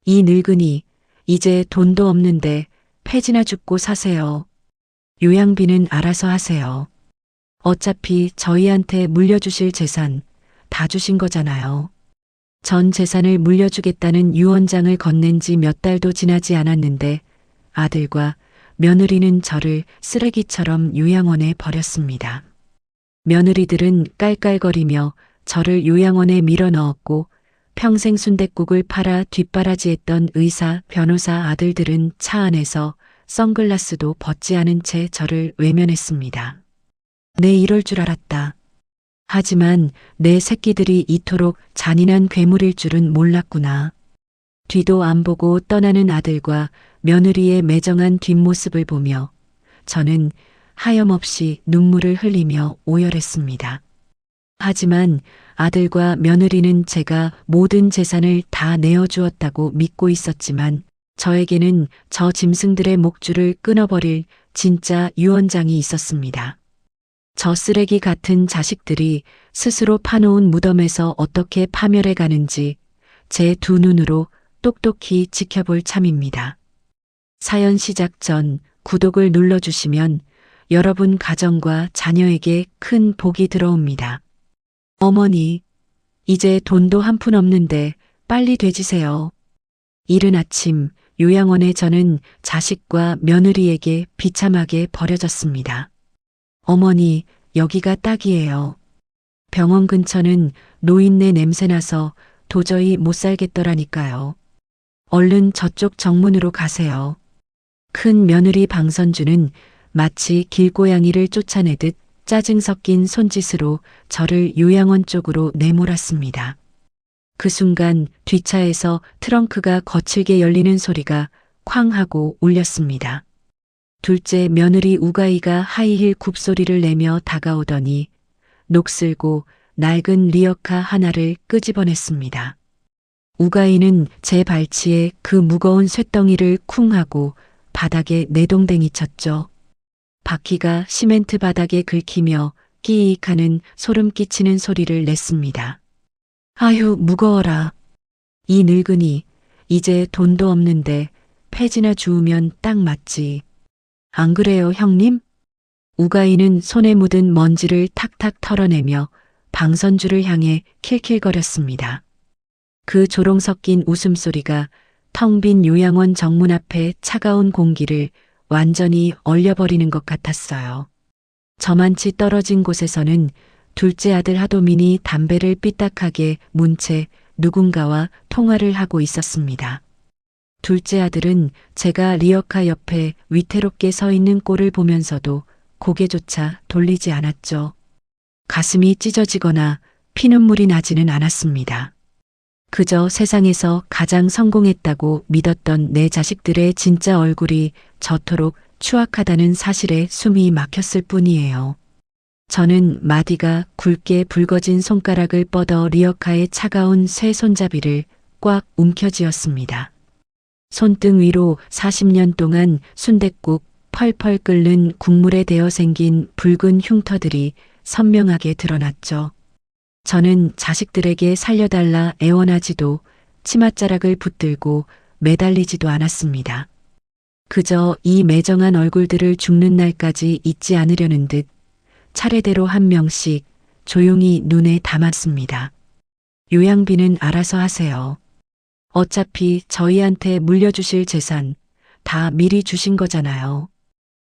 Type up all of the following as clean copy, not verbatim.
이 늙은이, 이제 돈도 없는데 폐지나 줍고 사세요. 요양비는 알아서 하세요. 어차피 저희한테 물려주실 재산 다 주신 거잖아요. 전 재산을 물려주겠다는 유언장을 건넨 지 몇 달도 지나지 않았는데 아들과 며느리는 저를 쓰레기처럼 요양원에 버렸습니다. 며느리들은 깔깔거리며 저를 요양원에 밀어넣었고 평생 순댓국을 팔아 뒷바라지했던 의사, 변호사 아들들은 차 안에서 선글라스도 벗지 않은 채 저를 외면했습니다. 내 이럴 줄 알았다. 하지만 내 새끼들이 이토록 잔인한 괴물일 줄은 몰랐구나. 뒤도 안 보고 떠나는 아들과 며느리의 매정한 뒷모습을 보며 저는 하염없이 눈물을 흘리며 오열했습니다. 하지만 아들과 며느리는 제가 모든 재산을 다 내어주었다고 믿고 있었지만 저에게는 저 짐승들의 목줄을 끊어버릴 진짜 유언장이 있었습니다. 저 쓰레기 같은 자식들이 스스로 파놓은 무덤에서 어떻게 파멸해 가는지 제 두 눈으로 똑똑히 지켜볼 참입니다. 사연 시작 전 구독을 눌러주시면 여러분 가정과 자녀에게 큰 복이 들어옵니다. 어머니, 이제 돈도 한 푼 없는데 빨리 되지세요. 이른 아침 요양원에 저는 자식과 며느리에게 비참하게 버려졌습니다. 어머니, 여기가 딱이에요. 병원 근처는 노인네 냄새나서 도저히 못 살겠더라니까요. 얼른 저쪽 정문으로 가세요. 큰 며느리 방선주는 마치 길고양이를 쫓아내듯 짜증 섞인 손짓으로 저를 요양원 쪽으로 내몰았습니다. 그 순간 뒷차에서 트렁크가 거칠게 열리는 소리가 쾅 하고 울렸습니다. 둘째 며느리 우가이가 하이힐 굽소리를 내며 다가오더니 녹슬고 낡은 리어카 하나를 끄집어냈습니다. 우가이는 제 발치에 그 무거운 쇳덩이를 쿵 하고 바닥에 내동댕이 쳤죠. 바퀴가 시멘트 바닥에 긁히며 끼익 하는 소름 끼치는 소리를 냈습니다. 아휴, 무거워라. 이 늙은이, 이제 돈도 없는데 폐지나 주우면 딱 맞지. 안 그래요, 형님? 우가이는 손에 묻은 먼지를 탁탁 털어내며 방선주를 향해 킬킬거렸습니다. 그 조롱 섞인 웃음소리가 텅 빈 요양원 정문 앞에 차가운 공기를 완전히 얼려버리는 것 같았어요. 저만치 떨어진 곳에서는 둘째 아들 하도민이 담배를 삐딱하게 문 채 누군가와 통화를 하고 있었습니다. 둘째 아들은 제가 리어카 옆에 위태롭게 서 있는 꼴을 보면서도 고개조차 돌리지 않았죠. 가슴이 찢어지거나 피눈물이 나지는 않았습니다. 그저 세상에서 가장 성공했다고 믿었던 내 자식들의 진짜 얼굴이 저토록 추악하다는 사실에 숨이 막혔을 뿐이에요. 저는 마디가 굵게 붉어진 손가락을 뻗어 리어카의 차가운 쇠 손잡이를 꽉 움켜쥐었습니다. 손등 위로 40년 동안 순댓국 펄펄 끓는 국물에 데어 생긴 붉은 흉터들이 선명하게 드러났죠. 저는 자식들에게 살려달라 애원하지도 치맛자락을 붙들고 매달리지도 않았습니다. 그저 이 매정한 얼굴들을 죽는 날까지 잊지 않으려는 듯 차례대로 한 명씩 조용히 눈에 담았습니다. 요양비는 알아서 하세요. 어차피 저희한테 물려주실 재산 다 미리 주신 거잖아요.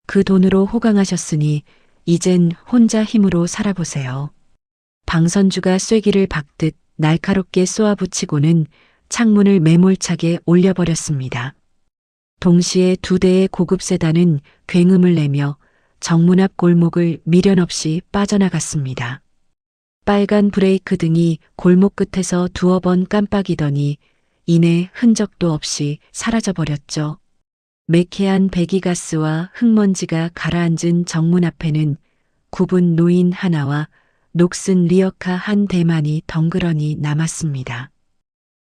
그 돈으로 호강하셨으니 이젠 혼자 힘으로 살아보세요. 방선주가 쐐기를 박듯 날카롭게 쏘아붙이고는 창문을 매몰차게 올려버렸습니다. 동시에 두 대의 고급 세단은 굉음을 내며 정문 앞 골목을 미련 없이 빠져나갔습니다. 빨간 브레이크 등이 골목 끝에서 두어 번 깜빡이더니 이내 흔적도 없이 사라져버렸죠. 매캐한 배기가스와 흙먼지가 가라앉은 정문 앞에는 굽은 노인 하나와 녹슨 리어카 한 대만이 덩그러니 남았습니다.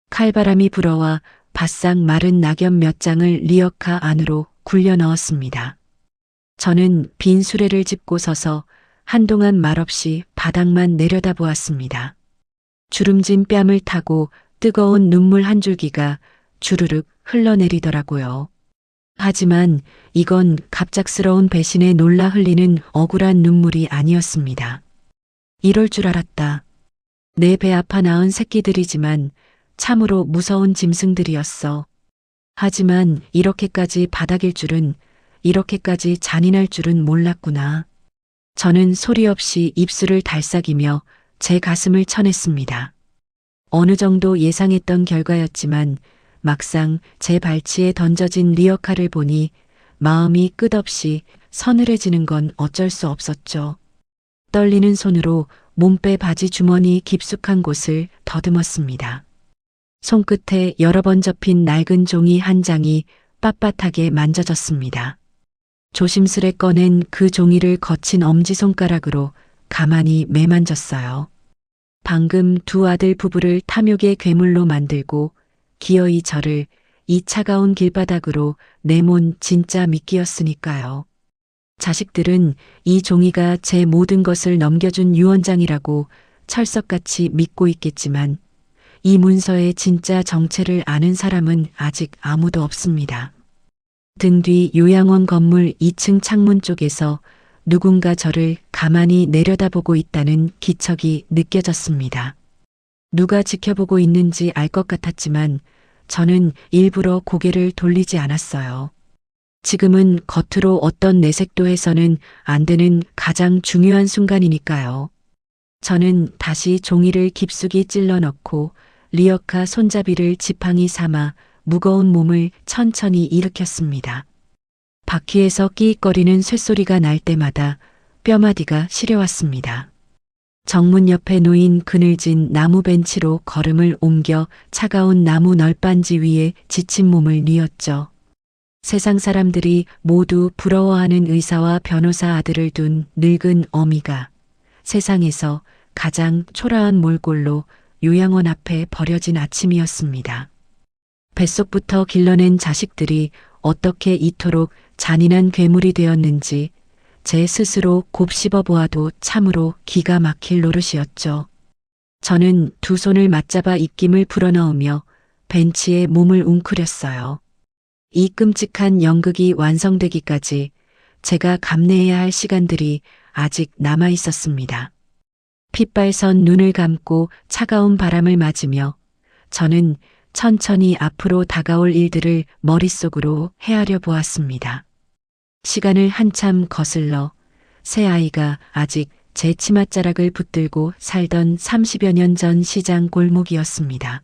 칼바람이 불어와 바싹 마른 낙엽 몇 장을 리어카 안으로 굴려 넣었습니다. 저는 빈 수레를 짚고 서서 한동안 말없이 바닥만 내려다보았습니다. 주름진 뺨을 타고 뜨거운 눈물 한 줄기가 주르륵 흘러내리더라고요. 하지만 이건 갑작스러운 배신에 놀라 흘리는 억울한 눈물이 아니었습니다. 이럴 줄 알았다. 내 배 아파 낳은 새끼들이지만 참으로 무서운 짐승들이었어. 하지만 이렇게까지 바닥일 줄은, 이렇게까지 잔인할 줄은 몰랐구나. 저는 소리 없이 입술을 달싹이며 제 가슴을 쳐냈습니다. 어느 정도 예상했던 결과였지만 막상 제 발치에 던져진 리어카를 보니 마음이 끝없이 서늘해지는 건 어쩔 수 없었죠. 떨리는 손으로 몸빼 바지 주머니 깊숙한 곳을 더듬었습니다. 손끝에 여러 번 접힌 낡은 종이 한 장이 빳빳하게 만져졌습니다. 조심스레 꺼낸 그 종이를 거친 엄지손가락으로 가만히 매만졌어요. 방금 두 아들 부부를 탐욕의 괴물로 만들고 기어이 저를 이 차가운 길바닥으로 내몬 진짜 미끼였으니까요. 자식들은 이 종이가 제 모든 것을 넘겨준 유언장이라고 철석같이 믿고 있겠지만 이 문서의 진짜 정체를 아는 사람은 아직 아무도 없습니다. 등 뒤 요양원 건물 2층 창문 쪽에서 누군가 저를 가만히 내려다보고 있다는 기척이 느껴졌습니다. 누가 지켜보고 있는지 알 것 같았지만 저는 일부러 고개를 돌리지 않았어요. 지금은 겉으로 어떤 내색도 해서는 안 되는 가장 중요한 순간이니까요. 저는 다시 종이를 깊숙이 찔러 넣고 리어카 손잡이를 지팡이 삼아 무거운 몸을 천천히 일으켰습니다. 바퀴에서 끼익거리는 쇳소리가 날 때마다 뼈마디가 시려왔습니다. 정문 옆에 놓인 그늘진 나무 벤치로 걸음을 옮겨 차가운 나무 널빤지 위에 지친 몸을 뉘었죠. 세상 사람들이 모두 부러워하는 의사와 변호사 아들을 둔 늙은 어미가 세상에서 가장 초라한 몰골로 요양원 앞에 버려진 아침이었습니다. 뱃속부터 길러낸 자식들이 어떻게 이토록 잔인한 괴물이 되었는지 제 스스로 곱씹어 보아도 참으로 기가 막힐 노릇이었죠. 저는 두 손을 맞잡아 입김을 불어넣으며 벤치에 몸을 웅크렸어요. 이 끔찍한 연극이 완성되기까지 제가 감내해야 할 시간들이 아직 남아 있었습니다. 핏발선 눈을 감고 차가운 바람을 맞으며 저는 천천히 앞으로 다가올 일들을 머릿속으로 헤아려 보았습니다. 시간을 한참 거슬러 새 아이가 아직 제 치맛자락을 붙들고 살던 30여 년 전 시장 골목이었습니다.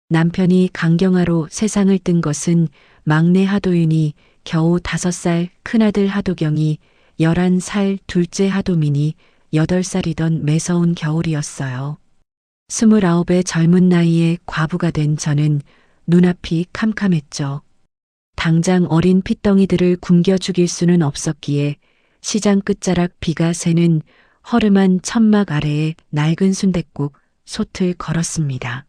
남편이 강경화로 세상을 뜬 것은 막내 하도윤이 겨우 5살, 큰아들 하도경이 11살, 둘째 하도민이 8살이던 매서운 겨울이었어요. 29의 젊은 나이에 과부가 된 저는 눈앞이 캄캄했죠. 당장 어린 핏덩이들을 굶겨 죽일 수는 없었기에 시장 끝자락 비가 새는 허름한 천막 아래에 낡은 순댓국 솥을 걸었습니다.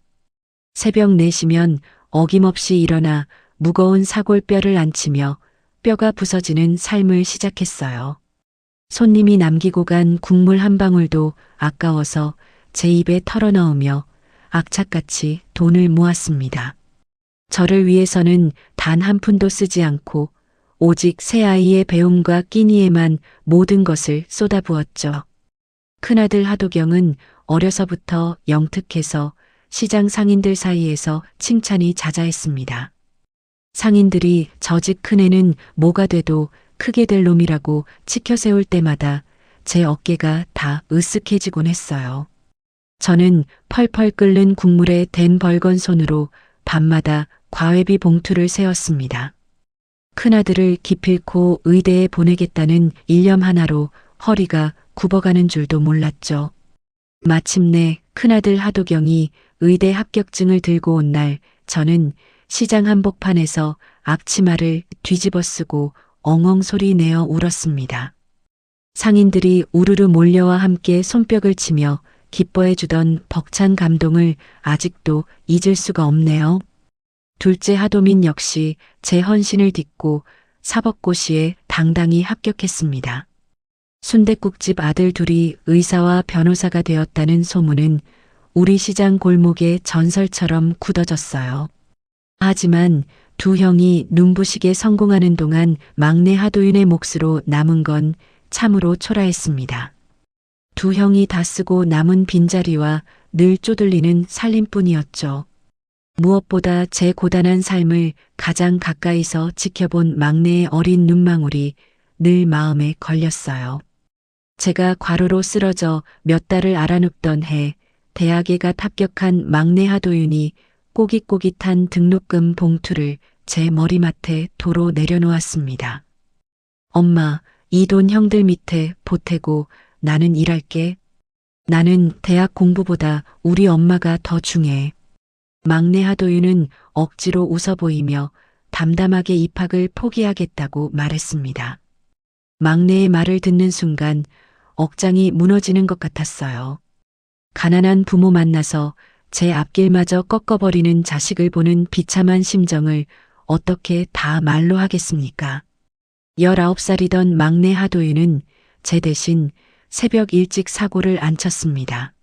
새벽 4시면 어김없이 일어나 무거운 사골뼈를 안치며 뼈가 부서지는 삶을 시작했어요. 손님이 남기고 간 국물 한 방울도 아까워서 제 입에 털어넣으며 악착같이 돈을 모았습니다. 저를 위해서는 단 한 푼도 쓰지 않고 오직 새 아이의 배움과 끼니에만 모든 것을 쏟아부었죠. 큰아들 하도경은 어려서부터 영특해서 시장 상인들 사이에서 칭찬이 자자했습니다. 상인들이 저 집 큰애는 뭐가 돼도 크게 될 놈이라고 치켜세울 때마다 제 어깨가 다 으쓱해지곤 했어요. 저는 펄펄 끓는 국물에 댄 벌건 손으로 밤마다 과외비 봉투를 세웠습니다. 큰아들을 기필코 의대에 보내겠다는 일념 하나로 허리가 굽어가는 줄도 몰랐죠. 마침내 큰아들 하도경이 의대 합격증을 들고 온 날 저는 시장 한복판에서 앞치마를 뒤집어 쓰고 엉엉 소리 내어 울었습니다. 상인들이 우르르 몰려와 함께 손뼉을 치며 기뻐해 주던 벅찬 감동을 아직도 잊을 수가 없네요. 둘째 하도민 역시 제 헌신을 딛고 사법고시에 당당히 합격했습니다. 순댓국집 아들 둘이 의사와 변호사가 되었다는 소문은 우리 시장 골목의 전설처럼 굳어졌어요. 하지만 두 형이 눈부시게 성공하는 동안 막내 하도윤의 몫으로 남은 건 참으로 초라했습니다. 두 형이 다 쓰고 남은 빈자리와 늘 쪼들리는 살림뿐이었죠. 무엇보다 제 고단한 삶을 가장 가까이서 지켜본 막내의 어린 눈망울이 늘 마음에 걸렸어요. 제가 과로로 쓰러져 몇 달을 앓아눕던 해 대학에 가 합격한 막내 하도윤이 꼬깃꼬깃한 등록금 봉투를 제 머리맡에 도로 내려놓았습니다. 엄마, 이 돈 형들 밑에 보태고 나는 일할게. 나는 대학 공부보다 우리 엄마가 더 중요해. 막내 하도윤은 억지로 웃어 보이며 담담하게 입학을 포기하겠다고 말했습니다. 막내의 말을 듣는 순간 억장이 무너지는 것 같았어요. 가난한 부모 만나서 제 앞길마저 꺾어버리는 자식을 보는 비참한 심정을 어떻게 다 말로 하겠습니까? 19살이던 막내 하도윤은 제 대신 새벽 일찍 사고를 안 쳤습니다.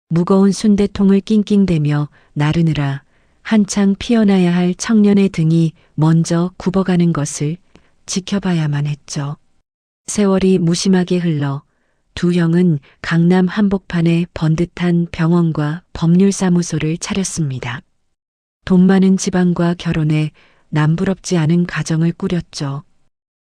무거운 순대통을 낑낑대며 나르느라 한창 피어나야 할 청년의 등이 먼저 굽어가는 것을 지켜봐야만 했죠. 세월이 무심하게 흘러 두 형은 강남 한복판에 번듯한 병원과 법률사무소를 차렸습니다. 돈 많은 집안과 결혼해 남부럽지 않은 가정을 꾸렸죠.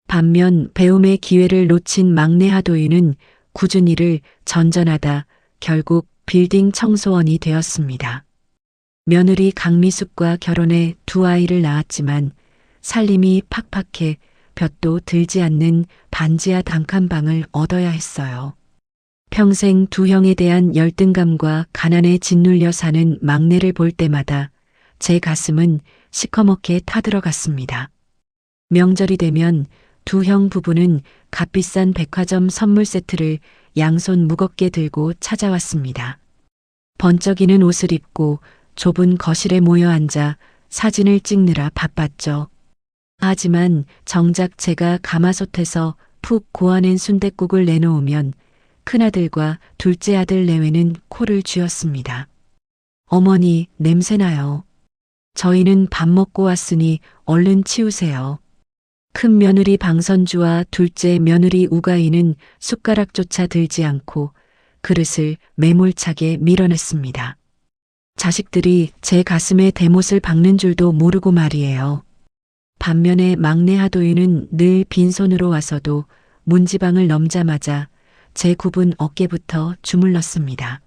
반면 배움의 기회를 놓친 막내 하도윤은 굳은 일을 전전하다 결국 빌딩 청소원이 되었습니다. 며느리 강미숙과 결혼해 두 아이를 낳았지만 살림이 팍팍해 볕도 들지 않는 반지하 단칸방을 얻어야 했어요. 평생 두 형에 대한 열등감과 가난에 짓눌려 사는 막내를 볼 때마다 제 가슴은 시커멓게 타들어갔습니다. 명절이 되면 두 형 부부는 값비싼 백화점 선물 세트를 양손 무겁게 들고 찾아왔습니다. 번쩍이는 옷을 입고 좁은 거실에 모여 앉아 사진을 찍느라 바빴죠. 하지만 정작 제가 가마솥에서 푹 고아낸 순댓국을 내놓으면 큰아들과 둘째 아들 내외는 코를 쥐었습니다. 어머니, 냄새나요. 저희는 밥 먹고 왔으니 얼른 치우세요. 큰 며느리 방선주와 둘째 며느리 우가이는 숟가락조차 들지 않고 그릇을 매몰차게 밀어냈습니다. 자식들이 제 가슴에 대못을 박는 줄도 모르고 말이에요. 반면에 막내 하도윤은 늘 빈손으로 와서도 문지방을 넘자마자 제 굽은 어깨부터 주물렀습니다.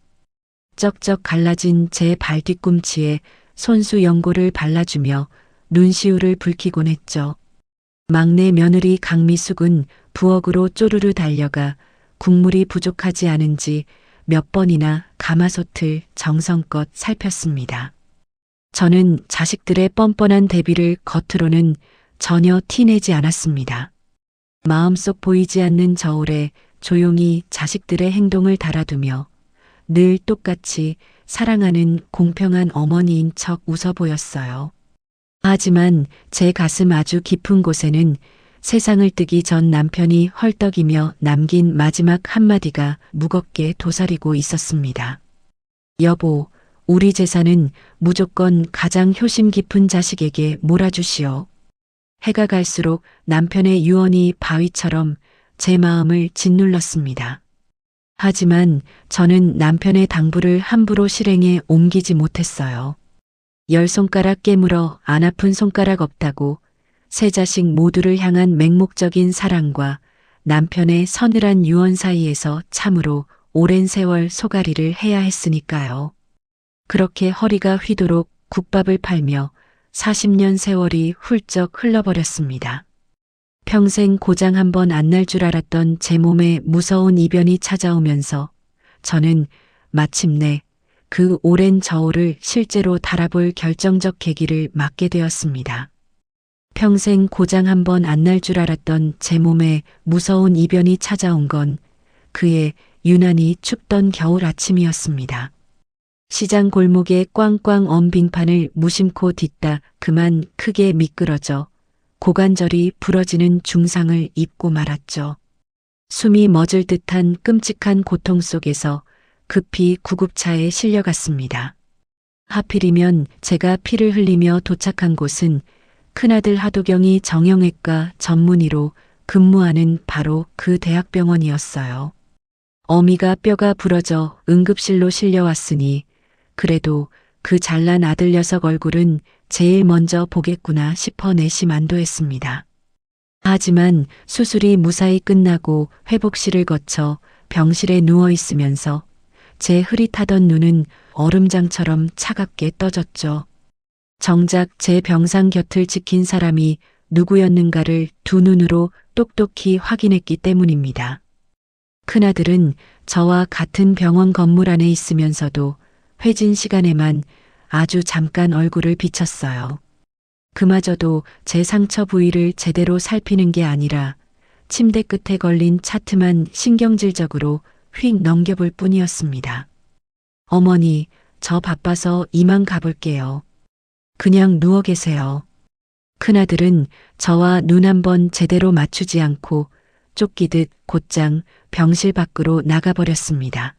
쩍쩍 갈라진 제 발 뒤꿈치에 손수 연고를 발라주며 눈시울을 붉히곤 했죠. 막내 며느리 강미숙은 부엌으로 쪼르르 달려가 국물이 부족하지 않은지 몇 번이나 가마솥을 정성껏 살폈습니다. 저는 자식들의 뻔뻔한 대비를 겉으로는 전혀 티내지 않았습니다. 마음속 보이지 않는 저울에 조용히 자식들의 행동을 달아두며 늘 똑같이 사랑하는 공평한 어머니인 척 웃어 보였어요. 하지만 제 가슴 아주 깊은 곳에는 세상을 뜨기 전 남편이 헐떡이며 남긴 마지막 한마디가 무겁게 도사리고 있었습니다. 여보, 우리 재산은 무조건 가장 효심 깊은 자식에게 몰아주시오. 해가 갈수록 남편의 유언이 바위처럼 제 마음을 짓눌렀습니다. 하지만 저는 남편의 당부를 함부로 실행에 옮기지 못했어요. 10손가락 깨물어 안 아픈 손가락 없다고 세 자식 모두를 향한 맹목적인 사랑과 남편의 서늘한 유언 사이에서 참으로 오랜 세월 소가리를 해야 했으니까요. 그렇게 허리가 휘도록 국밥을 팔며 40년 세월이 훌쩍 흘러버렸습니다. 평생 고장 한 번 안 날 줄 알았던 제 몸에 무서운 이변이 찾아오면서 저는 마침내 그 오랜 저울을 실제로 달아볼 결정적 계기를 맞게 되었습니다. 평생 고장 한 번 안 날 줄 알았던 제 몸에 무서운 이변이 찾아온 건 그의 유난히 춥던 겨울 아침이었습니다. 시장 골목에 꽝꽝 언 빙판을 무심코 딛다 그만 크게 미끄러져 고관절이 부러지는 중상을 입고 말았죠. 숨이 멎을 듯한 끔찍한 고통 속에서 급히 구급차에 실려갔습니다. 하필이면 제가 피를 흘리며 도착한 곳은 큰아들 하도경이 정형외과 전문의로 근무하는 바로 그 대학병원이었어요. 어미가 뼈가 부러져 응급실로 실려왔으니 그래도 그 잘난 아들 녀석 얼굴은 제일 먼저 보겠구나 싶어 내심안도했습니다. 하지만 수술이 무사히 끝나고 회복실을 거쳐 병실에 누워 있으면서 제 흐릿하던 눈은 얼음장처럼 차갑게 떠졌죠. 정작 제 병상 곁을 지킨 사람이 누구였는가를 두 눈으로 똑똑히 확인했기 때문입니다. 큰아들은 저와 같은 병원 건물 안에 있으면서도 회진 시간에만 아주 잠깐 얼굴을 비쳤어요. 그마저도 제 상처 부위를 제대로 살피는 게 아니라 침대 끝에 걸린 차트만 신경질적으로 휙 넘겨볼 뿐이었습니다. 어머니, 저 바빠서 이만 가볼게요. 그냥 누워 계세요. 큰아들은 저와 눈 한 번 제대로 맞추지 않고 쫓기듯 곧장 병실 밖으로 나가버렸습니다.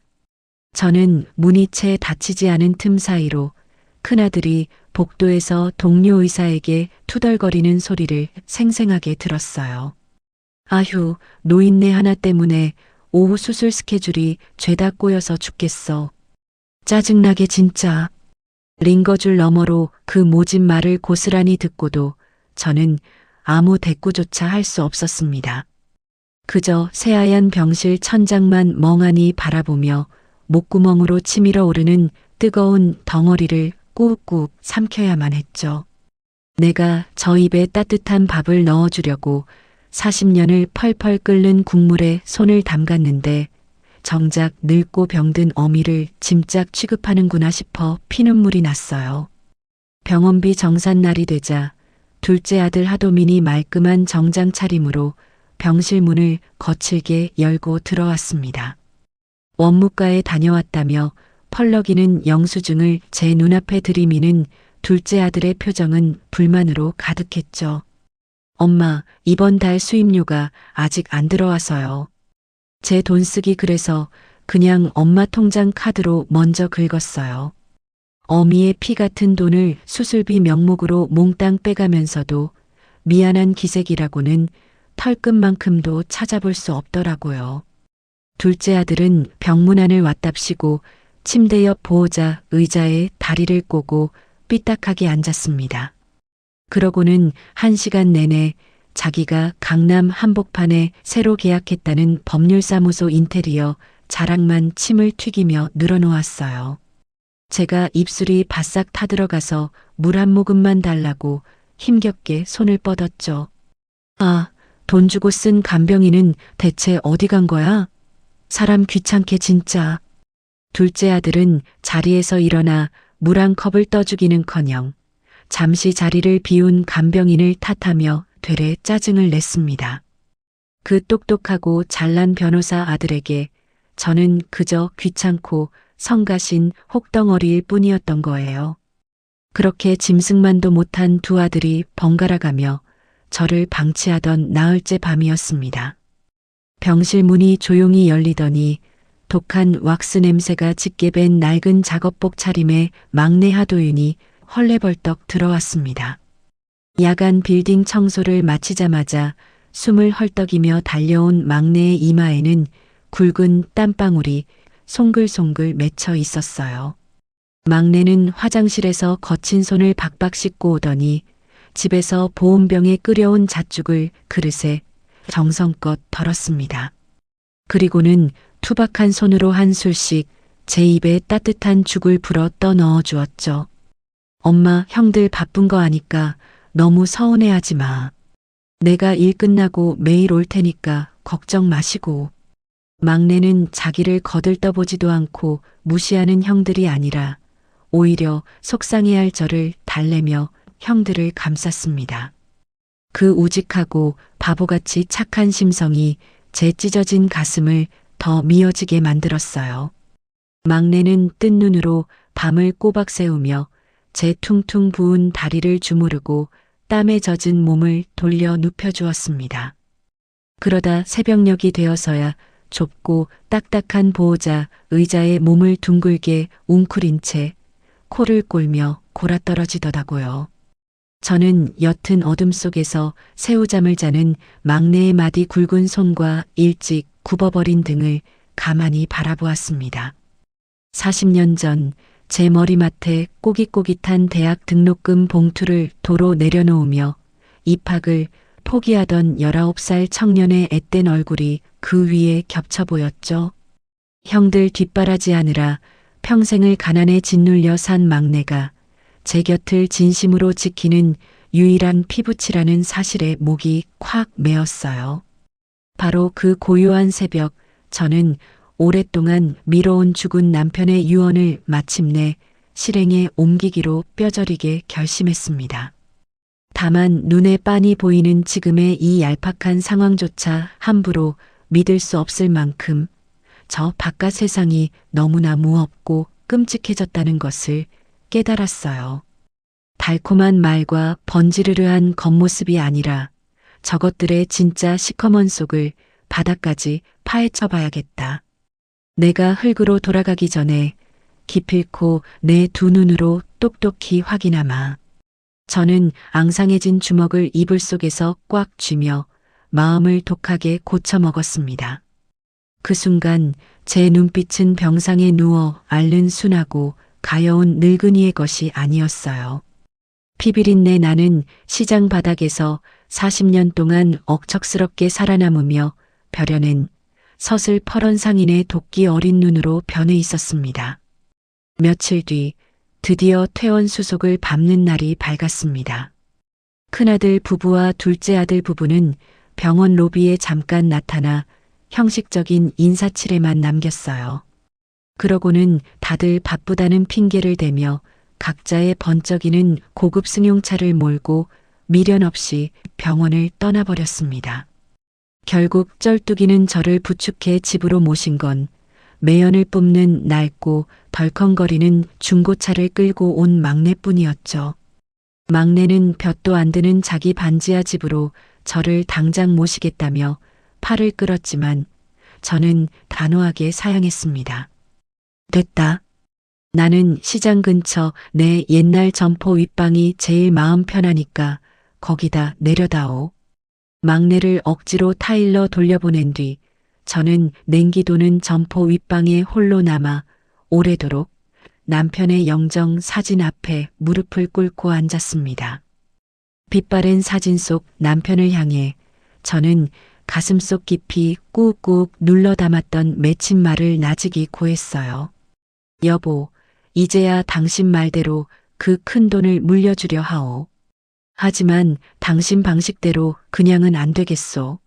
저는 문이 채 닫히지 않은 틈 사이로 큰아들이 복도에서 동료 의사에게 투덜거리는 소리를 생생하게 들었어요. 아휴, 노인네 하나 때문에 오후 수술 스케줄이 죄다 꼬여서 죽겠어. 짜증나게 진짜. 링거줄 너머로 그 모진 말을 고스란히 듣고도 저는 아무 대꾸조차 할 수 없었습니다. 그저 새하얀 병실 천장만 멍하니 바라보며 목구멍으로 치밀어 오르는 뜨거운 덩어리를 꾹꾹 삼켜야만 했죠. 내가 저 입에 따뜻한 밥을 넣어주려고 40년을 펄펄 끓는 국물에 손을 담갔는데 정작 늙고 병든 어미를 짐짝 취급하는구나 싶어 피눈물이 났어요. 병원비 정산날이 되자 둘째 아들 하도민이 말끔한 정장 차림으로 병실 문을 거칠게 열고 들어왔습니다. 원무과에 다녀왔다며 펄럭이는 영수증을 제 눈앞에 들이미는 둘째 아들의 표정은 불만으로 가득했죠. 엄마, 이번 달 수입료가 아직 안 들어와서요. 제 돈 쓰기 그래서 그냥 엄마 통장 카드로 먼저 긁었어요. 어미의 피 같은 돈을 수술비 명목으로 몽땅 빼가면서도 미안한 기색이라고는 털끝만큼도 찾아볼 수 없더라고요. 둘째 아들은 병문안을 왔답시고 침대 옆 보호자 의자에 다리를 꼬고 삐딱하게 앉았습니다. 그러고는 1시간 내내 자기가 강남 한복판에 새로 계약했다는 법률사무소 인테리어 자랑만 침을 튀기며 늘어놓았어요. 제가 입술이 바싹 타들어가서 물 한 모금만 달라고 힘겹게 손을 뻗었죠. 아, 돈 주고 쓴 간병인은 대체 어디 간 거야? 사람 귀찮게 진짜. 둘째 아들은 자리에서 일어나 물 한 컵을 떠주기는커녕 잠시 자리를 비운 간병인을 탓하며 되레 짜증을 냈습니다. 그 똑똑하고 잘난 변호사 아들에게 저는 그저 귀찮고 성가신 혹덩어리일 뿐이었던 거예요. 그렇게 짐승만도 못한 두 아들이 번갈아가며 저를 방치하던 나흘째 밤이었습니다. 병실 문이 조용히 열리더니 독한 왁스 냄새가 짙게 밴 낡은 작업복 차림의 막내 하도윤이 헐레벌떡 들어왔습니다. 야간 빌딩 청소를 마치자마자 숨을 헐떡이며 달려온 막내의 이마에는 굵은 땀방울이 송글송글 맺혀 있었어요. 막내는 화장실에서 거친 손을 박박 씻고 오더니 집에서 보온병에 끓여온 잣죽을 그릇에 정성껏 덜었습니다. 그리고는 투박한 손으로 한 술씩 제 입에 따뜻한 죽을 불어 떠 넣어 주었죠. 엄마, 형들 바쁜 거 아니까 너무 서운해하지 마. 내가 일 끝나고 매일 올 테니까 걱정 마시고. 막내는 자기를 거들떠보지도 않고 무시하는 형들이 아니라 오히려 속상해할 저를 달래며 형들을 감쌌습니다. 그 우직하고 바보같이 착한 심성이 제 찢어진 가슴을 더 미어지게 만들었어요. 막내는 뜬 눈으로 밤을 꼬박 새우며 제 퉁퉁 부은 다리를 주무르고 땀에 젖은 몸을 돌려 눕혀주었습니다. 그러다 새벽녘이 되어서야 좁고 딱딱한 보호자 의자에 몸을 둥글게 웅크린 채 코를 골며 골아떨어지더라고요. 저는 옅은 어둠 속에서 새우잠을 자는 막내의 마디 굵은 손과 일찍 굽어버린 등을 가만히 바라보았습니다. 40년 전 제 머리맡에 꼬깃꼬깃한 대학 등록금 봉투를 도로 내려놓으며 입학을 포기하던 19살 청년의 앳된 얼굴이 그 위에 겹쳐 보였죠. 형들 뒷바라지하느라 평생을 가난에 짓눌려 산 막내가 제 곁을 진심으로 지키는 유일한 피부치라는 사실에 목이 콱 메었어요. 바로 그 고요한 새벽, 저는 오랫동안 미뤄온 죽은 남편의 유언을 마침내 실행에 옮기기로 뼈저리게 결심했습니다. 다만 눈에 빤히 보이는 지금의 이 얄팍한 상황조차 함부로 믿을 수 없을 만큼 저 바깥 세상이 너무나 무겁고 끔찍해졌다는 것을 깨달았어요. 달콤한 말과 번지르르한 겉모습이 아니라 저것들의 진짜 시커먼 속을 바닥까지 파헤쳐 봐야겠다. 내가 흙으로 돌아가기 전에 기필코 내 두 눈으로 똑똑히 확인하마. 저는 앙상해진 주먹을 이불 속에서 꽉 쥐며 마음을 독하게 고쳐 먹었습니다. 그 순간 제 눈빛은 병상에 누워 앓는 순하고 가여운 늙은이의 것이 아니었어요. 피비린내 나는 시장 바닥에서 40년 동안 억척스럽게 살아남으며 벼려낸 서슬 퍼런 상인의 도끼 어린 눈으로 변해 있었습니다. 며칠 뒤 드디어 퇴원 수속을 밟는 날이 밝았습니다. 큰아들 부부와 둘째 아들 부부는 병원 로비에 잠깐 나타나 형식적인 인사치레만 남겼어요. 그러고는 다들 바쁘다는 핑계를 대며 각자의 번쩍이는 고급 승용차를 몰고 미련 없이 병원을 떠나버렸습니다. 결국 쩔뚝이는 저를 부축해 집으로 모신 건 매연을 뿜는 낡고 덜컹거리는 중고차를 끌고 온 막내뿐이었죠. 막내는 볕도 안 드는 자기 반지하 집으로 저를 당장 모시겠다며 팔을 끌었지만 저는 단호하게 사양했습니다. 됐다. 나는 시장 근처 내 옛날 점포 윗방이 제일 마음 편하니까 거기다 내려다오. 막내를 억지로 타일러 돌려보낸 뒤 저는 냉기 도는 점포 윗방에 홀로 남아 오래도록 남편의 영정 사진 앞에 무릎을 꿇고 앉았습니다. 빛바랜 사진 속 남편을 향해 저는 가슴속 깊이 꾹꾹 눌러 담았던 맺힌 말을 나직이 고했어요. 여보, 이제야 당신 말대로 그 큰 돈을 물려주려 하오. 하지만 당신 방식대로 그냥은 안 되겠소.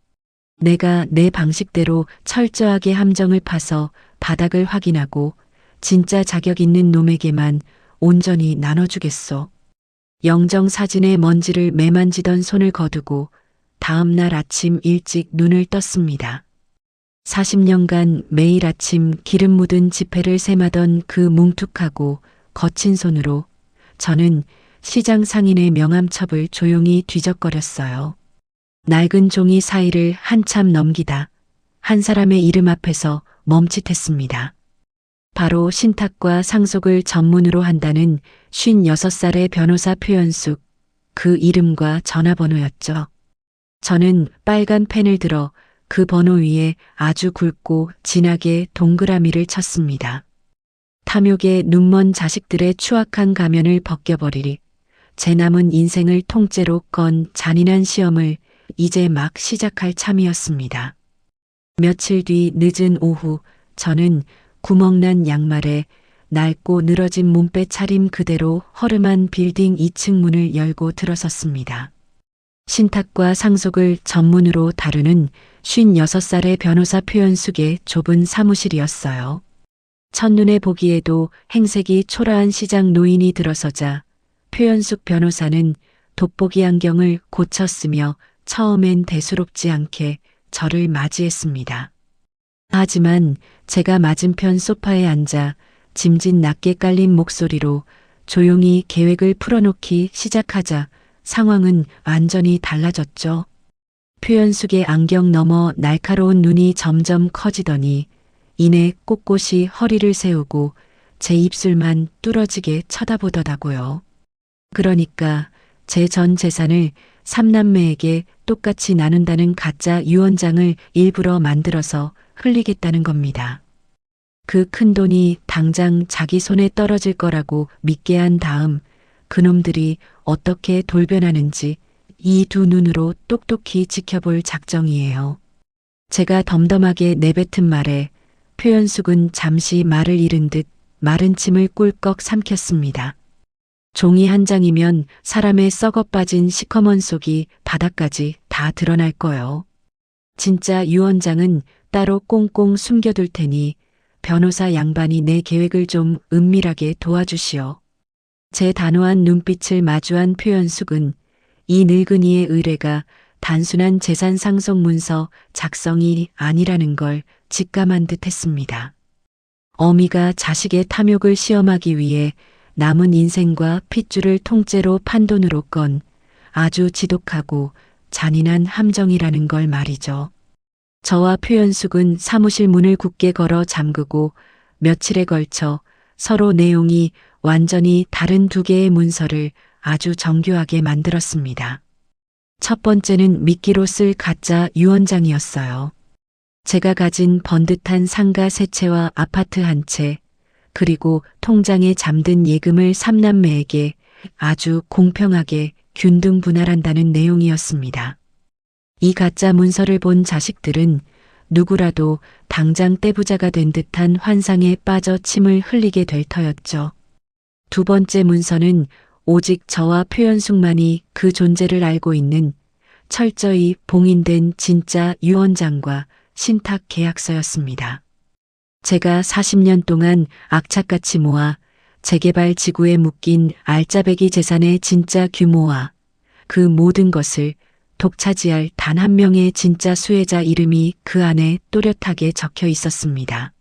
내가 내 방식대로 철저하게 함정을 파서 바닥을 확인하고 진짜 자격 있는 놈에게만 온전히 나눠주겠소. 영정 사진의 먼지를 매만지던 손을 거두고 다음 날 아침 일찍 눈을 떴습니다. 40년간 매일 아침 기름 묻은 지폐를 셈하던 그 뭉툭하고 거친 손으로 저는 시장 상인의 명함첩을 조용히 뒤적거렸어요. 낡은 종이 사이를 한참 넘기다 한 사람의 이름 앞에서 멈칫했습니다. 바로 신탁과 상속을 전문으로 한다는 56살의 변호사 표현숙, 그 이름과 전화번호였죠. 저는 빨간 펜을 들어 그 번호 위에 아주 굵고 진하게 동그라미를 쳤습니다. 탐욕에 눈먼 자식들의 추악한 가면을 벗겨버리리 제 남은 인생을 통째로 건 잔인한 시험을 이제 막 시작할 참이었습니다. 며칠 뒤 늦은 오후 저는 구멍난 양말에 낡고 늘어진 몸빼 차림 그대로 허름한 빌딩 2층 문을 열고 들어섰습니다. 신탁과 상속을 전문으로 다루는 56살의 변호사 표현숙의 좁은 사무실이었어요. 첫눈에 보기에도 행색이 초라한 시장 노인이 들어서자 표현숙 변호사는 돋보기 안경을 고쳤으며 처음엔 대수롭지 않게 저를 맞이했습니다. 하지만 제가 맞은편 소파에 앉아 짐짓 낮게 깔린 목소리로 조용히 계획을 풀어놓기 시작하자 상황은 완전히 달라졌죠. 표현숙의 안경 너머 날카로운 눈이 점점 커지더니 이내 꼿꼿이 허리를 세우고 제 입술만 뚫어지게 쳐다보더라고요. 그러니까 제 전 재산을 삼남매에게 똑같이 나눈다는 가짜 유언장을 일부러 만들어서 흘리겠다는 겁니다. 그 큰돈이 당장 자기 손에 떨어질 거라고 믿게 한 다음 그놈들이 어떻게 돌변하는지 이 두 눈으로 똑똑히 지켜볼 작정이에요. 제가 덤덤하게 내뱉은 말에 표현숙은 잠시 말을 잃은 듯 마른 침을 꿀꺽 삼켰습니다. 종이 한 장이면 사람의 썩어 빠진 시커먼 속이 바닥까지 다 드러날 거요. 진짜 유언장은 따로 꽁꽁 숨겨둘 테니 변호사 양반이 내 계획을 좀 은밀하게 도와주시오. 제 단호한 눈빛을 마주한 표현숙은 이 늙은이의 의뢰가 단순한 재산 상속 문서 작성이 아니라는 걸 직감한 듯 했습니다. 어미가 자식의 탐욕을 시험하기 위해 남은 인생과 핏줄을 통째로 판돈으로 건 아주 지독하고 잔인한 함정이라는 걸 말이죠. 저와 표현숙은 사무실 문을 굳게 걸어 잠그고 며칠에 걸쳐 서로 내용이 완전히 다른 두 개의 문서를 아주 정교하게 만들었습니다. 첫 번째는 미끼로 쓸 가짜 유언장이었어요. 제가 가진 번듯한 상가 세 채와 아파트 한 채, 그리고 통장에 잠든 예금을 삼남매에게 아주 공평하게 균등 분할한다는 내용이었습니다. 이 가짜 문서를 본 자식들은 누구라도 당장 떼부자가 된 듯한 환상에 빠져 침을 흘리게 될 터였죠. 두 번째 문서는 오직 저와 표현숙만이 그 존재를 알고 있는 철저히 봉인된 진짜 유언장과 신탁 계약서였습니다. 제가 40년 동안 악착같이 모아 재개발 지구에 묶인 알짜배기 재산의 진짜 규모와 그 모든 것을 독차지할 단 한 명의 진짜 수혜자 이름이 그 안에 또렷하게 적혀 있었습니다.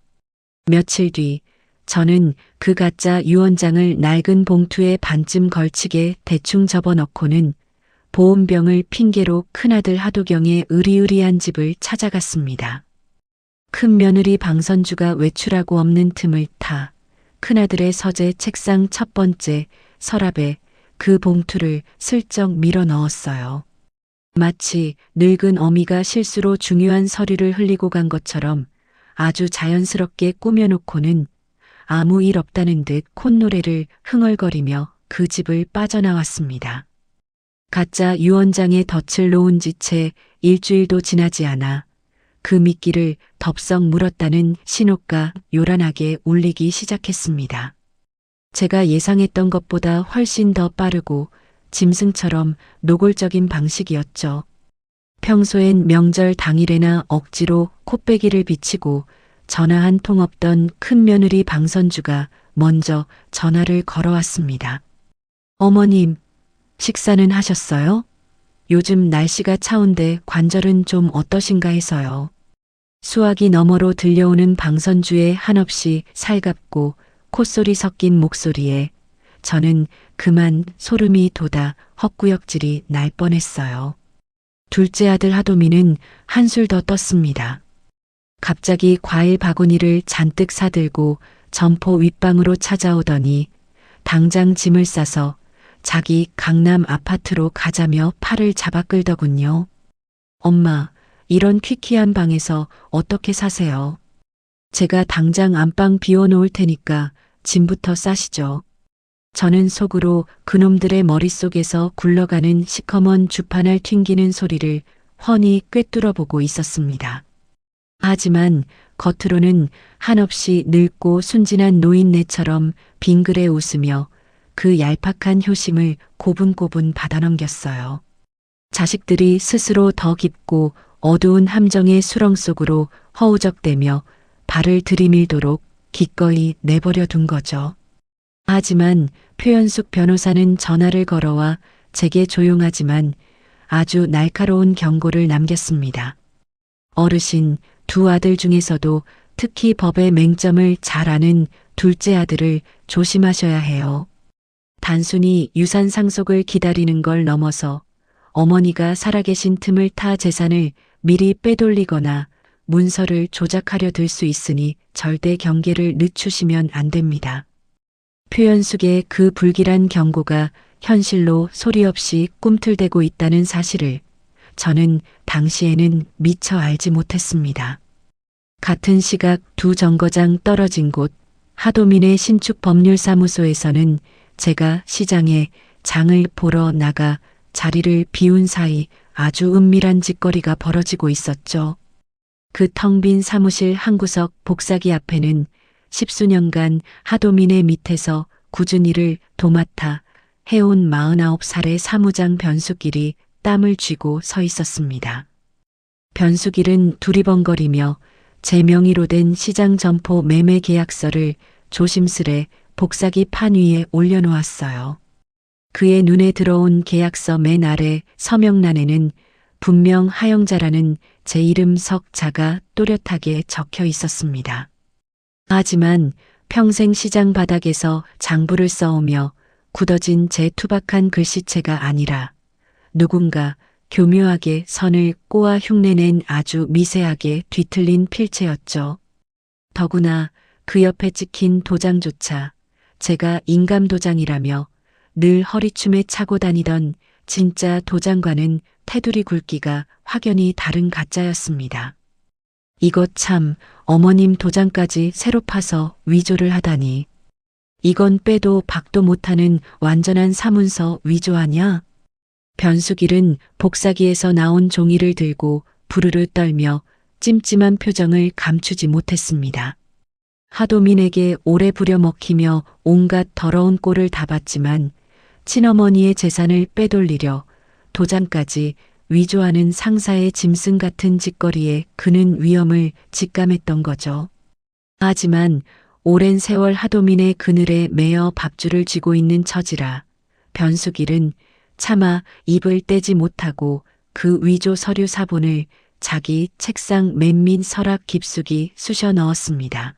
며칠 뒤 저는 그 가짜 유언장을 낡은 봉투에 반쯤 걸치게 대충 접어넣고는 보온병을 핑계로 큰아들 하도경의 으리으리한 집을 찾아갔습니다. 큰 며느리 방선주가 외출하고 없는 틈을 타 큰아들의 서재 책상 첫 번째 서랍에 그 봉투를 슬쩍 밀어 넣었어요. 마치 늙은 어미가 실수로 중요한 서류를 흘리고 간 것처럼 아주 자연스럽게 꾸며놓고는 아무 일 없다는 듯 콧노래를 흥얼거리며 그 집을 빠져나왔습니다. 가짜 유언장에 덫을 놓은 지 채 일주일도 지나지 않아 그 미끼를 덥석 물었다는 신호가 요란하게 울리기 시작했습니다. 제가 예상했던 것보다 훨씬 더 빠르고 짐승처럼 노골적인 방식이었죠. 평소엔 명절 당일에나 억지로 콧배기를 비치고 전화 한 통 없던 큰 며느리 방선주가 먼저 전화를 걸어왔습니다. 어머님, 식사는 하셨어요? 요즘 날씨가 차운데 관절은 좀 어떠신가 해서요. 수화기 너머로 들려오는 방선주의 한없이 살갑고 콧소리 섞인 목소리에 저는 그만 소름이 돋아 헛구역질이 날 뻔했어요. 둘째 아들 하도미는 한술 더 떴습니다. 갑자기 과일 바구니를 잔뜩 사들고 점포 윗방으로 찾아오더니 당장 짐을 싸서 자기 강남 아파트로 가자며 팔을 잡아 끌더군요. 엄마, 이런 퀴퀴한 방에서 어떻게 사세요? 제가 당장 안방 비워놓을 테니까 짐부터 싸시죠. 저는 속으로 그놈들의 머릿속에서 굴러가는 시커먼 주판을 튕기는 소리를 훤히 꿰뚫어 보고 있었습니다. 하지만 겉으로는 한없이 늙고 순진한 노인네처럼 빙그레 웃으며 그 얄팍한 효심을 고분고분 받아넘겼어요. 자식들이 스스로 더 깊고 어두운 함정의 수렁 속으로 허우적대며 발을 들이밀도록 기꺼이 내버려 둔 거죠. 하지만 표현숙 변호사는 전화를 걸어와 제게 조용하지만 아주 날카로운 경고를 남겼습니다. 어르신, 두 아들 중에서도 특히 법의 맹점을 잘 아는 둘째 아들을 조심하셔야 해요. 단순히 유산 상속을 기다리는 걸 넘어서 어머니가 살아계신 틈을 타 재산을 미리 빼돌리거나 문서를 조작하려 들 수 있으니 절대 경계를 늦추시면 안 됩니다. 표현숙의 그 불길한 경고가 현실로 소리 없이 꿈틀대고 있다는 사실을 저는 당시에는 미처 알지 못했습니다. 같은 시각 두 정거장 떨어진 곳 하도민의 신축법률사무소에서는 제가 시장에 장을 보러 나가 자리를 비운 사이 아주 은밀한 짓거리가 벌어지고 있었죠. 그 텅 빈 사무실 한 구석 복사기 앞에는 십수년간 하도민의 밑에서 굳은 일을 도맡아 해온 49살의 사무장 변수길이 땀을 쥐고 서 있었습니다. 변수길은 두리번거리며 제 명의로 된 시장 점포 매매 계약서를 조심스레 복사기 판 위에 올려놓았어요. 그의 눈에 들어온 계약서 맨 아래 서명란에는 분명 하영자라는 제 이름 석자가 또렷하게 적혀 있었습니다. 하지만 평생 시장 바닥에서 장부를 써오며 굳어진 제 투박한 글씨체가 아니라 누군가 교묘하게 선을 꼬아 흉내낸 아주 미세하게 뒤틀린 필체였죠. 더구나 그 옆에 찍힌 도장조차 제가 인감도장이라며 늘 허리춤에 차고 다니던 진짜 도장과는 테두리 굵기가 확연히 다른 가짜였습니다. 이것 참 어머님 도장까지 새로 파서 위조를 하다니. 이건 빼도 박도 못하는 완전한 사문서 위조 아냐? 변수길은 복사기에서 나온 종이를 들고 부르르 떨며 찜찜한 표정을 감추지 못했습니다. 하도민에게 오래 부려먹히며 온갖 더러운 꼴을 다 봤지만 친어머니의 재산을 빼돌리려 도장까지 위조하는 상사의 짐승 같은 짓거리에 그는 위험을 직감했던 거죠. 하지만 오랜 세월 하도민의 그늘에 매여 밥줄을 쥐고 있는 처지라 변수길은 차마 입을 떼지 못하고 그 위조 서류 사본을 자기 책상 맨밑 서랍 깊숙이 쑤셔 넣었습니다.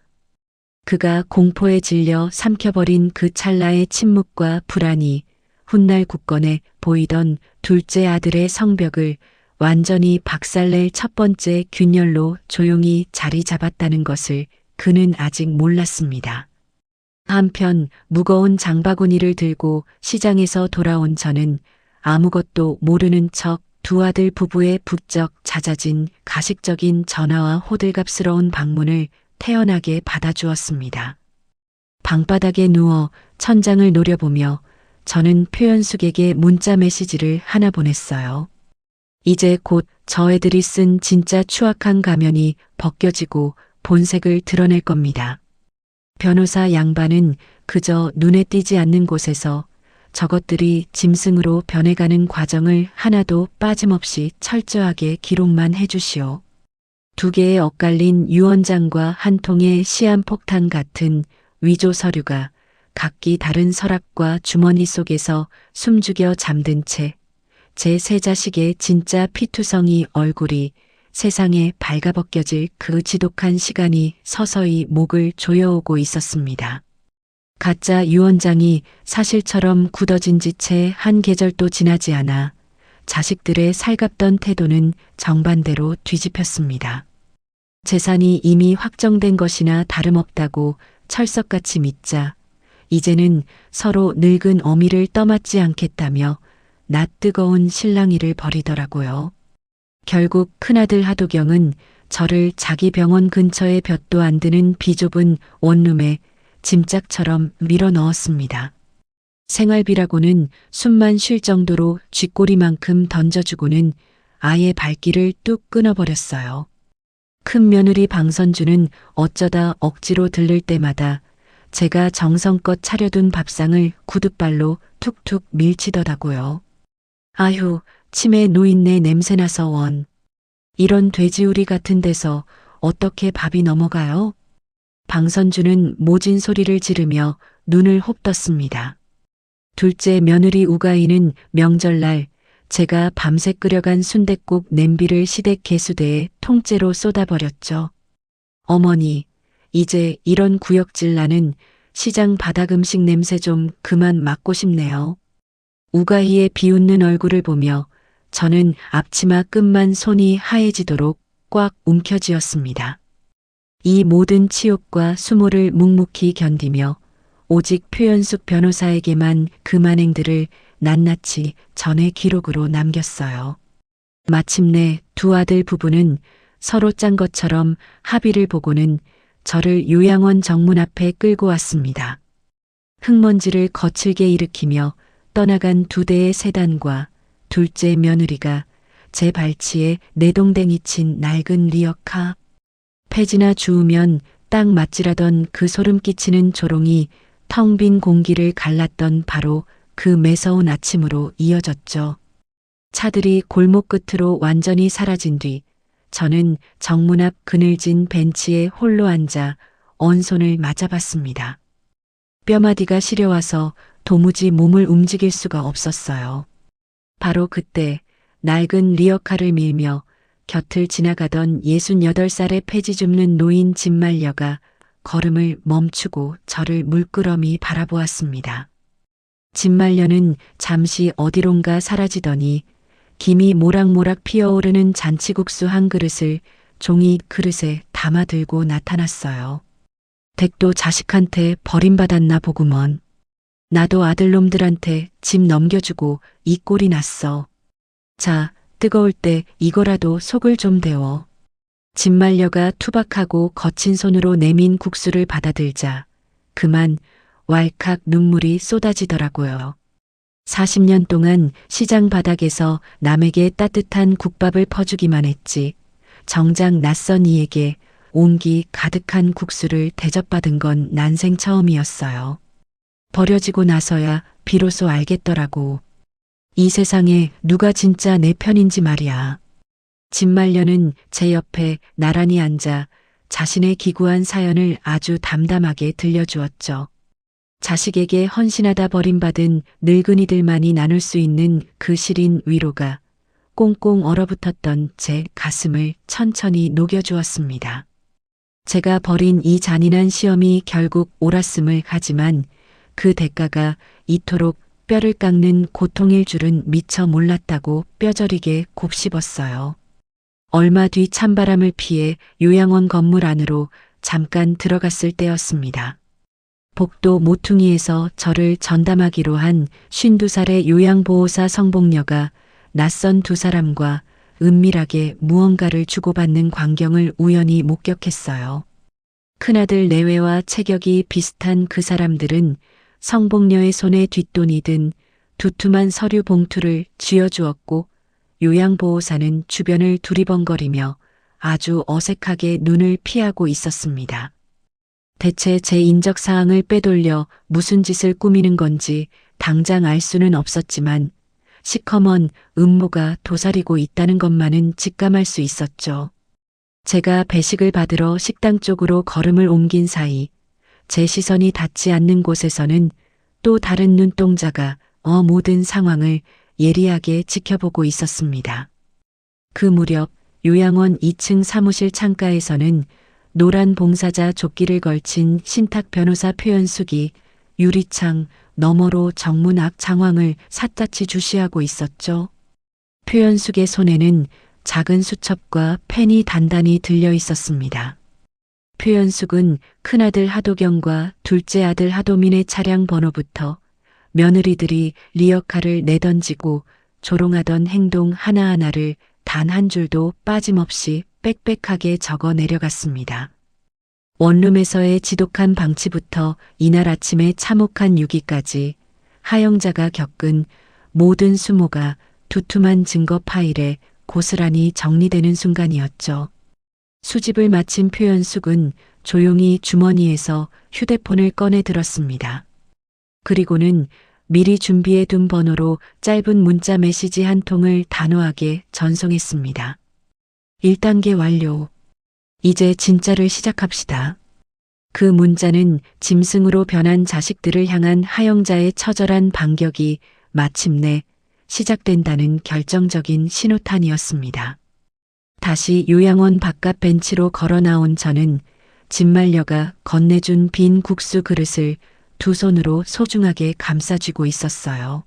그가 공포에 질려 삼켜버린 그 찰나의 침묵과 불안이 훗날 굳건해 보이던 둘째 아들의 성벽을 완전히 박살낼 첫 번째 균열로 조용히 자리 잡았다는 것을 그는 아직 몰랐습니다. 한편 무거운 장바구니를 들고 시장에서 돌아온 저는 아무것도 모르는 척 두 아들 부부의 부쩍 잦아진 가식적인 전화와 호들갑스러운 방문을 태연하게 받아주었습니다. 방바닥에 누워 천장을 노려보며 저는 표현숙에게 문자 메시지를 하나 보냈어요. 이제 곧 저 애들이 쓴 진짜 추악한 가면이 벗겨지고 본색을 드러낼 겁니다. 변호사 양반은 그저 눈에 띄지 않는 곳에서 저것들이 짐승으로 변해가는 과정을 하나도 빠짐없이 철저하게 기록만 해주시오. 2개의 엇갈린 유언장과 한 통의 시한폭탄 같은 위조 서류가 각기 다른 서랍과 주머니 속에서 숨죽여 잠든 채 제 세 자식의 진짜 피투성이 얼굴이 세상에 발가벗겨질 그 지독한 시간이 서서히 목을 조여오고 있었습니다. 가짜 유언장이 사실처럼 굳어진 지 채 한 계절도 지나지 않아 자식들의 살갑던 태도는 정반대로 뒤집혔습니다. 재산이 이미 확정된 것이나 다름없다고 철석같이 믿자 이제는 서로 늙은 어미를 떠맡지 않겠다며 낯뜨거운 실랑이를 벌이더라고요. 결국 큰아들 하도경은 저를 자기 병원 근처에 볕도 안 드는 비좁은 원룸에 짐짝처럼 밀어 넣었습니다. 생활비라고는 숨만 쉴 정도로 쥐꼬리만큼 던져주고는 아예 발길을 뚝 끊어버렸어요. 큰 며느리 방선주는 어쩌다 억지로 들를 때마다 제가 정성껏 차려둔 밥상을 구둣발로 툭툭 밀치더라고요. 아휴, 치매 노인네 냄새나서 원. 이런 돼지우리 같은 데서 어떻게 밥이 넘어가요? 방선주는 모진 소리를 지르며 눈을 홉떴습니다. 둘째 며느리 우가이는 명절날 제가 밤새 끓여간 순댓국 냄비를 시댁 개수대에 통째로 쏟아버렸죠. 어머니, 이제 이런 구역질 나는 시장 바닥 음식 냄새 좀 그만 맡고 싶네요. 우가이의 비웃는 얼굴을 보며 저는 앞치마 끝만 손이 하얘지도록 꽉 움켜쥐었습니다. 이 모든 치욕과 수모를 묵묵히 견디며 오직 표현숙 변호사에게만 그 만행들을 낱낱이 전해 기록으로 남겼어요. 마침내 두 아들 부부는 서로 짠 것처럼 합의를 보고는 저를 요양원 정문 앞에 끌고 왔습니다. 흙먼지를 거칠게 일으키며 떠나간 두 대의 세단과 둘째 며느리가 제 발치에 내동댕이 친 낡은 리어카, 폐지나 주우면 딱 맞지라던 그 소름 끼치는 조롱이 텅 빈 공기를 갈랐던 바로 그 매서운 아침으로 이어졌죠. 차들이 골목 끝으로 완전히 사라진 뒤 저는 정문 앞 그늘진 벤치에 홀로 앉아 언손을 맞아봤습니다. 뼈마디가 시려와서 도무지 몸을 움직일 수가 없었어요. 바로 그때 낡은 리어카를 밀며 곁을 지나가던 68살의 폐지 줍는 노인 진말려가 걸음을 멈추고 저를 물끄러미 바라보았습니다. 진말려는 잠시 어디론가 사라지더니 김이 모락모락 피어오르는 잔치국수 한 그릇을 종이 그릇에 담아들고 나타났어요. 댁도 자식한테 버림받았나 보구먼. 나도 아들놈들한테 집 넘겨주고 이 꼴이 났어. 자, 뜨거울 때 이거라도 속을 좀 데워. 진말려가 투박하고 거친 손으로 내민 국수를 받아들자 그만 왈칵 눈물이 쏟아지더라고요. 40년 동안 시장 바닥에서 남에게 따뜻한 국밥을 퍼주기만 했지 정작 낯선 이에게 온기 가득한 국수를 대접받은 건 난생 처음이었어요. 버려지고 나서야 비로소 알겠더라고. 이 세상에 누가 진짜 내 편인지 말이야. 진말려는 제 옆에 나란히 앉아 자신의 기구한 사연을 아주 담담하게 들려주었죠. 자식에게 헌신하다 버림받은 늙은이들만이 나눌 수 있는 그 시린 위로가 꽁꽁 얼어붙었던 제 가슴을 천천히 녹여주었습니다. 제가 벌인 이 잔인한 시험이 결국 옳았음을 하지만 그 대가가 이토록 뼈를 깎는 고통일 줄은 미처 몰랐다고 뼈저리게 곱씹었어요. 얼마 뒤 찬바람을 피해 요양원 건물 안으로 잠깐 들어갔을 때였습니다. 복도 모퉁이에서 저를 전담하기로 한 52살의 요양보호사 성복녀가 낯선 두 사람과 은밀하게 무언가를 주고받는 광경을 우연히 목격했어요. 큰아들 내외와 체격이 비슷한 그 사람들은 성복녀의 손에 뒷돈이 든 두툼한 서류 봉투를 쥐어주었고 요양보호사는 주변을 두리번거리며 아주 어색하게 눈을 피하고 있었습니다. 대체 제 인적 사항을 빼돌려 무슨 짓을 꾸미는 건지 당장 알 수는 없었지만 시커먼 음모가 도사리고 있다는 것만은 직감할 수 있었죠. 제가 배식을 받으러 식당 쪽으로 걸음을 옮긴 사이 제 시선이 닿지 않는 곳에서는 또 다른 눈동자가 모든 상황을 예리하게 지켜보고 있었습니다. 그 무렵 요양원 2층 사무실 창가에서는 노란 봉사자 조끼를 걸친 신탁 변호사 표현숙이 유리창 너머로 정문 앞 장황을 샅샅이 주시하고 있었죠. 표현숙의 손에는 작은 수첩과 펜이 단단히 들려 있었습니다. 표현숙은 큰아들 하도경과 둘째 아들 하도민의 차량 번호부터 며느리들이 리어카를 내던지고 조롱하던 행동 하나하나를 단 한 줄도 빠짐없이 빽빽하게 적어 내려갔습니다. 원룸에서의 지독한 방치부터 이날 아침의 참혹한 유기까지 하영자가 겪은 모든 수모가 두툼한 증거 파일에 고스란히 정리되는 순간이었죠. 수집을 마친 표현숙은 조용히 주머니에서 휴대폰을 꺼내 들었습니다. 그리고는 미리 준비해 둔 번호로 짧은 문자 메시지 한 통을 단호하게 전송했습니다. 1단계 완료. 이제 진짜를 시작합시다. 그 문자는 짐승으로 변한 자식들을 향한 하영자의 처절한 반격이 마침내 시작된다는 결정적인 신호탄이었습니다. 다시 요양원 바깥 벤치로 걸어 나온 저는 진말려가 건네준 빈 국수 그릇을 두 손으로 소중하게 감싸쥐고 있었어요.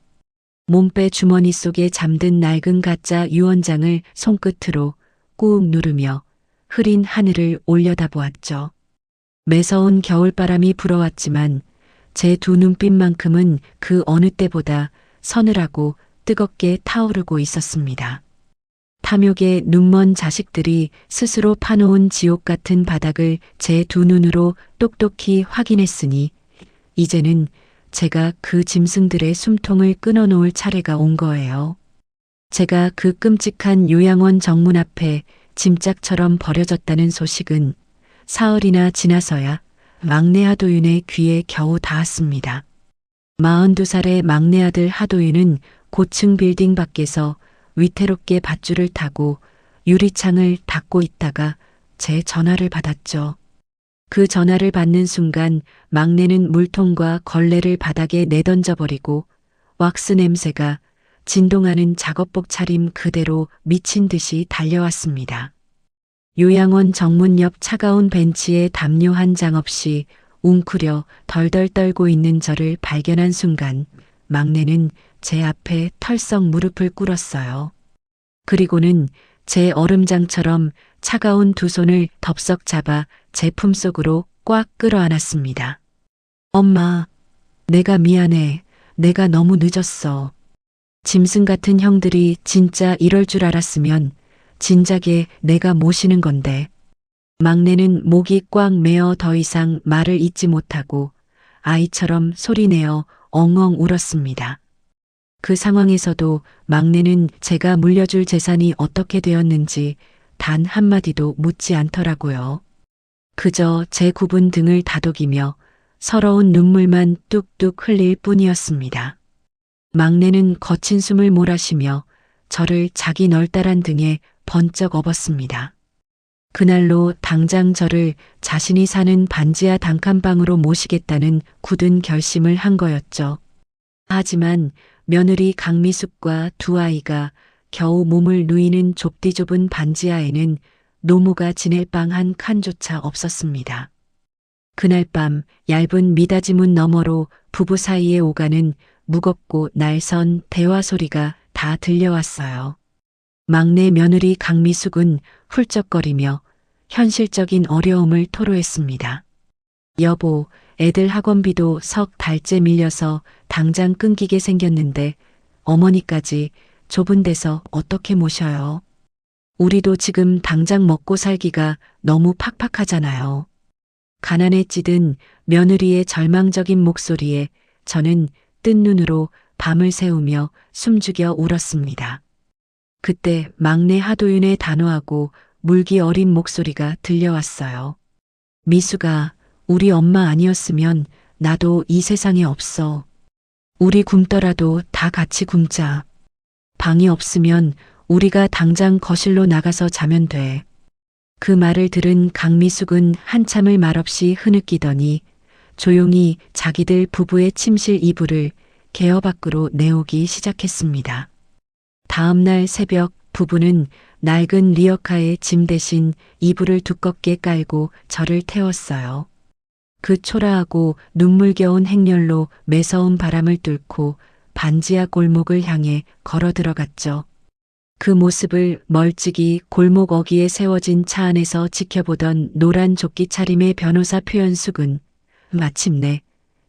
몸빼 주머니 속에 잠든 낡은 가짜 유언장을 손끝으로 꾹 누르며 흐린 하늘을 올려다보았죠. 매서운 겨울바람이 불어왔지만 제 두 눈빛만큼은 그 어느 때보다 서늘하고 뜨겁게 타오르고 있었습니다. 탐욕에 눈먼 자식들이 스스로 파놓은 지옥 같은 바닥을 제 두 눈으로 똑똑히 확인했으니 이제는 제가 그 짐승들의 숨통을 끊어놓을 차례가 온 거예요. 제가 그 끔찍한 요양원 정문 앞에 짐짝처럼 버려졌다는 소식은 사흘이나 지나서야 막내 하도윤의 귀에 겨우 닿았습니다. 42살의 막내 아들 하도윤은 고층 빌딩 밖에서 위태롭게 밧줄을 타고 유리창을 닫고 있다가 제 전화를 받았죠. 그 전화를 받는 순간 막내는 물통과 걸레를 바닥에 내던져버리고 왁스 냄새가 진동하는 작업복 차림 그대로 미친 듯이 달려왔습니다. 요양원 정문 옆 차가운 벤치에 담요 한 장 없이 웅크려 덜덜 떨고 있는 저를 발견한 순간 막내는 제 앞에 털썩 무릎을 꿇었어요. 그리고는 제 얼음장처럼 차가운 두 손을 덥석 잡아 제 품속으로 꽉 끌어안았습니다. 엄마, 내가 미안해. 내가 너무 늦었어. 짐승 같은 형들이 진짜 이럴 줄 알았으면 진작에 내가 모시는 건데. 막내는 목이 꽉 메어 더 이상 말을 잇지 못하고 아이처럼 소리내어 엉엉 울었습니다. 그 상황에서도 막내는 제가 물려줄 재산이 어떻게 되었는지 단 한마디도 묻지 않더라고요. 그저 제 굽은 등을 다독이며 서러운 눈물만 뚝뚝 흘릴 뿐이었습니다. 막내는 거친 숨을 몰아쉬며 저를 자기 널따란 등에 번쩍 업었습니다. 그날로 당장 저를 자신이 사는 반지하 단칸방으로 모시겠다는 굳은 결심을 한 거였죠. 하지만 며느리 강미숙과 두 아이가 겨우 몸을 누이는 좁디좁은 반지하에는 노모가 지낼 방 한 칸조차 없었습니다. 그날 밤 얇은 미닫이 문 너머로 부부 사이에 오가는 무겁고 날선 대화 소리가 다 들려왔어요. 막내 며느리 강미숙은 훌쩍거리며 현실적인 어려움을 토로했습니다. 여보, 애들 학원비도 석 달째 밀려서 당장 끊기게 생겼는데 어머니까지 좁은 데서 어떻게 모셔요? 우리도 지금 당장 먹고 살기가 너무 팍팍하잖아요. 가난에 찌든 며느리의 절망적인 목소리에 저는 뜬 눈으로 밤을 새우며 숨죽여 울었습니다. 그때 막내 하도윤의 단호하고 물기 어린 목소리가 들려왔어요. 미수가 우리 엄마 아니었으면 나도 이 세상에 없어. 우리 굶더라도 다 같이 굶자. 방이 없으면 우리가 당장 거실로 나가서 자면 돼. 그 말을 들은 강미숙은 한참을 말없이 흐느끼더니 조용히 자기들 부부의 침실 이불을 개어 밖으로 내오기 시작했습니다. 다음 날 새벽 부부는 낡은 리어카의 짐 대신 이불을 두껍게 깔고 저를 태웠어요. 그 초라하고 눈물겨운 행렬로 매서운 바람을 뚫고 반지하 골목을 향해 걸어 들어갔죠. 그 모습을 멀찍이 골목 어귀에 세워진 차 안에서 지켜보던 노란 조끼 차림의 변호사 표현숙은 마침내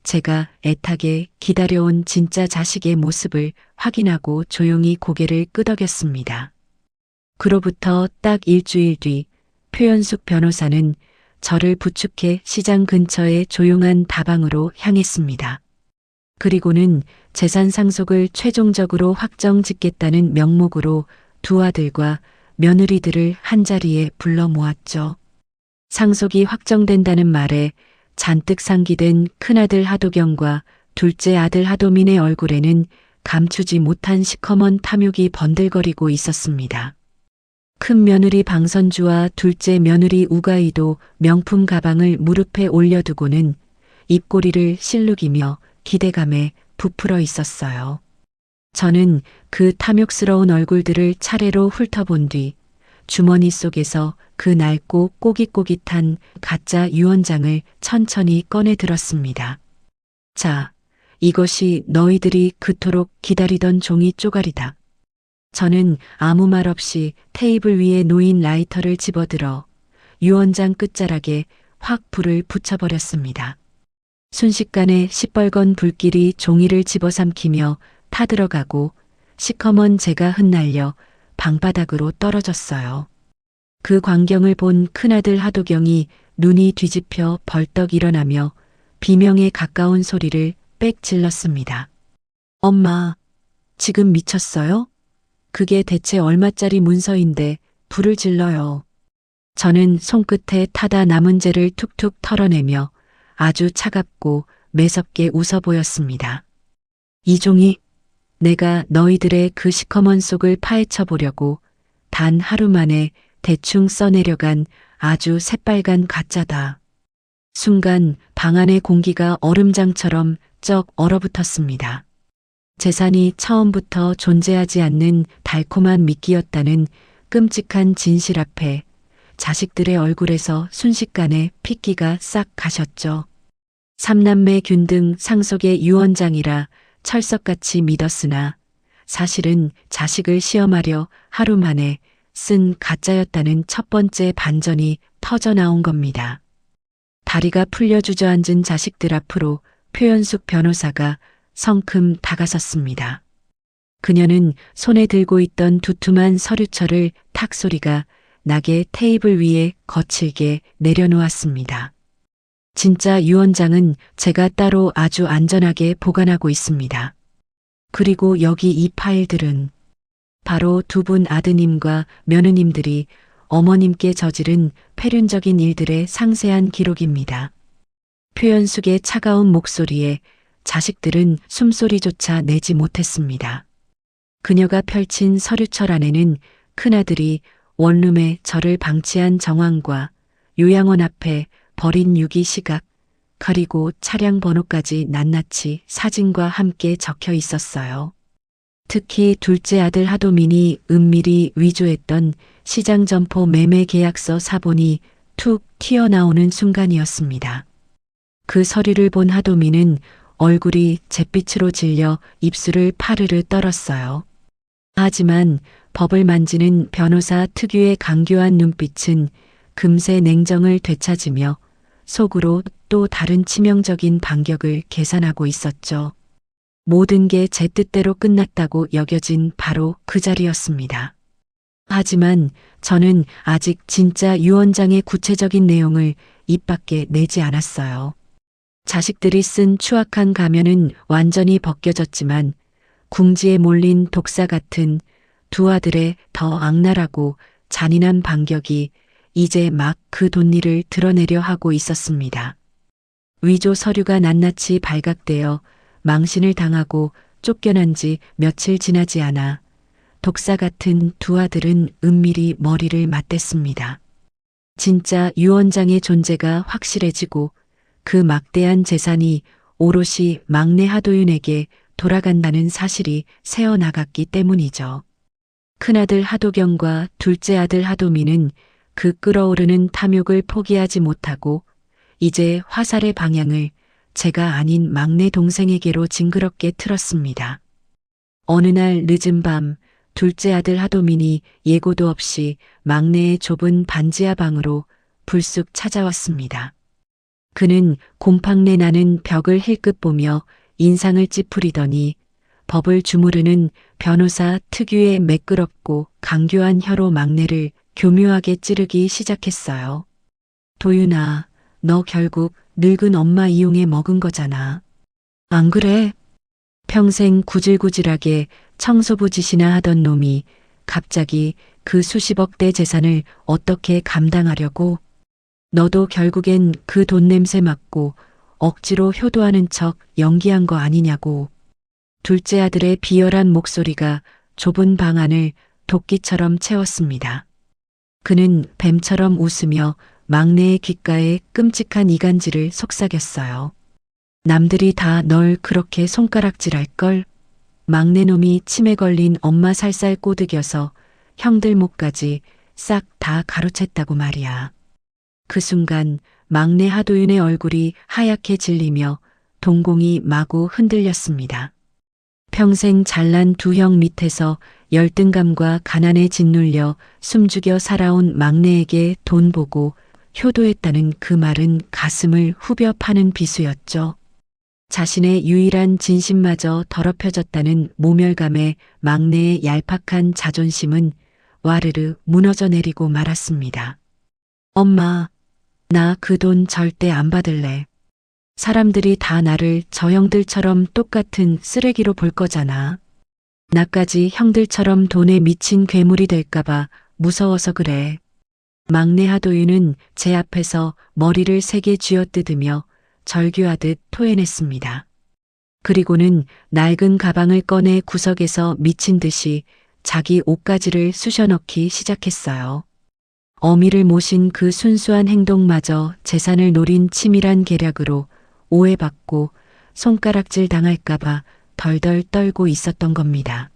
제가 애타게 기다려온 진짜 자식의 모습을 확인하고 조용히 고개를 끄덕였습니다. 그로부터 딱 일주일 뒤 표현숙 변호사는 저를 부축해 시장 근처의 조용한 다방으로 향했습니다. 그리고는 재산 상속을 최종적으로 확정 짓겠다는 명목으로 두 아들과 며느리들을 한자리에 불러 모았죠. 상속이 확정된다는 말에 잔뜩 상기된 큰아들 하도경과 둘째 아들 하도민의 얼굴에는 감추지 못한 시커먼 탐욕이 번들거리고 있었습니다. 큰 며느리 방선주와 둘째 며느리 우가이도 명품 가방을 무릎에 올려두고는 입꼬리를 실룩이며 기대감에 부풀어 있었어요. 저는 그 탐욕스러운 얼굴들을 차례로 훑어본 뒤 주머니 속에서 그 낡고 꼬깃꼬깃한 가짜 유언장을 천천히 꺼내 들었습니다. 자, 이것이 너희들이 그토록 기다리던 종이 쪼가리다. 저는 아무 말 없이 테이블 위에 놓인 라이터를 집어들어 유언장 끝자락에 확 불을 붙여버렸습니다. 순식간에 시뻘건 불길이 종이를 집어삼키며 타들어가고 시커먼 재가 흩날려 방바닥으로 떨어졌어요. 그 광경을 본 큰아들 하도경이 눈이 뒤집혀 벌떡 일어나며 비명에 가까운 소리를 빽 질렀습니다. 엄마, 지금 미쳤어요? 그게 대체 얼마짜리 문서인데 불을 질러요. 저는 손끝에 타다 남은 재를 툭툭 털어내며 아주 차갑고 매섭게 웃어 보였습니다. 이종이, 내가 너희들의 그 시커먼 속을 파헤쳐 보려고 단 하루 만에 대충 써내려간 아주 새빨간 가짜다. 순간 방 안의 공기가 얼음장처럼 쩍 얼어붙었습니다. 재산이 처음부터 존재하지 않는 달콤한 미끼였다는 끔찍한 진실 앞에 자식들의 얼굴에서 순식간에 핏기가 싹 가셨죠. 삼남매 균등 상속의 유언장이라 철석같이 믿었으나 사실은 자식을 시험하려 하루 만에 쓴 가짜였다는 첫 번째 반전이 터져 나온 겁니다. 다리가 풀려 주저앉은 자식들 앞으로 표현숙 변호사가 성큼 다가섰습니다. 그녀는 손에 들고 있던 두툼한 서류철을 탁 소리가 나게 테이블 위에 거칠게 내려놓았습니다. 진짜 유언장은 제가 따로 아주 안전하게 보관하고 있습니다. 그리고 여기 이 파일들은 바로 두 분 아드님과 며느님들이 어머님께 저지른 폐륜적인 일들의 상세한 기록입니다. 표현숙의 차가운 목소리에 자식들은 숨소리조차 내지 못했습니다. 그녀가 펼친 서류철 안에는 큰아들이 원룸에 저를 방치한 정황과 요양원 앞에 버린 유기 시각, 그리고 차량 번호까지 낱낱이 사진과 함께 적혀 있었어요. 특히 둘째 아들 하도민이 은밀히 위조했던 시장 점포 매매 계약서 사본이 툭 튀어나오는 순간이었습니다. 그 서류를 본 하도민은 얼굴이 잿빛으로 질려 입술을 파르르 떨었어요. 하지만 법을 만지는 변호사 특유의 강교한 눈빛은 금세 냉정을 되찾으며 속으로 또 다른 치명적인 반격을 계산하고 있었죠. 모든 게 제 뜻대로 끝났다고 여겨진 바로 그 자리였습니다. 하지만 저는 아직 진짜 유언장의 구체적인 내용을 입 밖에 내지 않았어요. 자식들이 쓴 추악한 가면은 완전히 벗겨졌지만 궁지에 몰린 독사 같은 두 아들의 더 악랄하고 잔인한 반격이 이제 막 그 돈니를 드러내려 하고 있었습니다. 위조 서류가 낱낱이 발각되어 망신을 당하고 쫓겨난 지 며칠 지나지 않아 독사 같은 두 아들은 은밀히 머리를 맞댔습니다. 진짜 유언장의 존재가 확실해지고 그 막대한 재산이 오롯이 막내 하도윤에게 돌아간다는 사실이 새어나갔기 때문이죠. 큰아들 하도경과 둘째 아들 하도민은 그 끓어오르는 탐욕을 포기하지 못하고 이제 화살의 방향을 제가 아닌 막내 동생에게로 징그럽게 틀었습니다. 어느 날 늦은 밤 둘째 아들 하도민이 예고도 없이 막내의 좁은 반지하 방으로 불쑥 찾아왔습니다. 그는 곰팡내 나는 벽을 힐끗 보며 인상을 찌푸리더니 법을 주무르는 변호사 특유의 매끄럽고 강교한 혀로 막내를 교묘하게 찌르기 시작했어요. 도윤아, 너 결국 늙은 엄마 이용해 먹은 거잖아. 안 그래? 평생 구질구질하게 청소부 짓이나 하던 놈이 갑자기 그 수십억대 재산을 어떻게 감당하려고? 너도 결국엔 그 돈 냄새 맡고 억지로 효도하는 척 연기한 거 아니냐고. 둘째 아들의 비열한 목소리가 좁은 방 안을 도끼처럼 채웠습니다. 그는 뱀처럼 웃으며 막내의 귓가에 끔찍한 이간질을 속삭였어요. 남들이 다 널 그렇게 손가락질할걸? 막내놈이 침에 걸린 엄마 살살 꼬드겨서 형들 목까지 싹 다 가로챘다고 말이야. 그 순간 막내 하도윤의 얼굴이 하얗게 질리며 동공이 마구 흔들렸습니다. 평생 잘난 두 형 밑에서 열등감과 가난에 짓눌려 숨죽여 살아온 막내에게 돈 보고 효도했다는 그 말은 가슴을 후벼 파는 비수였죠. 자신의 유일한 진심마저 더럽혀졌다는 모멸감에 막내의 얄팍한 자존심은 와르르 무너져 내리고 말았습니다. 엄마, 나 그 돈 절대 안 받을래. 사람들이 다 나를 저 형들처럼 똑같은 쓰레기로 볼 거잖아. 나까지 형들처럼 돈에 미친 괴물이 될까봐 무서워서 그래. 막내 하도윤은 제 앞에서 머리를 세게 쥐어뜯으며 절규하듯 토해냈습니다. 그리고는 낡은 가방을 꺼내 구석에서 미친 듯이 자기 옷가지를 쑤셔넣기 시작했어요. 어미를 모신 그 순수한 행동마저 재산을 노린 치밀한 계략으로 오해받고 손가락질 당할까봐 덜덜 떨고 있었던 겁니다.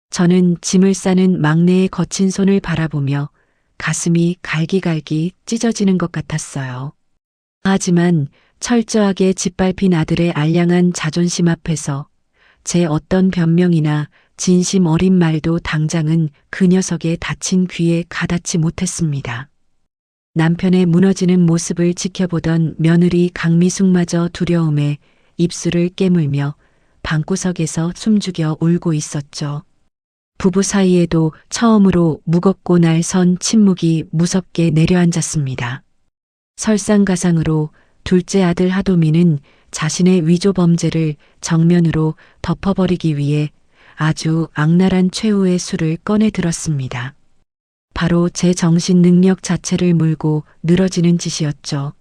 저는 짐을 싸는 막내의 거친 손을 바라보며 가슴이 갈기갈기 찢어지는 것 같았어요. 하지만 철저하게 짓밟힌 아들의 알량한 자존심 앞에서 제 어떤 변명이나 진심 어린 말도 당장은 그 녀석의 다친 귀에 가닿지 못했습니다. 남편의 무너지는 모습을 지켜보던 며느리 강미숙마저 두려움에 입술을 깨물며 방구석에서 숨죽여 울고 있었죠. 부부 사이에도 처음으로 무겁고 날선 침묵이 무섭게 내려앉았습니다. 설상가상으로 둘째 아들 하도민은 자신의 위조 범죄를 정면으로 덮어버리기 위해 아주 악랄한 최후의 수를 꺼내 들었습니다. 바로 제 정신 능력 자체를 물고 늘어지는 짓이었죠.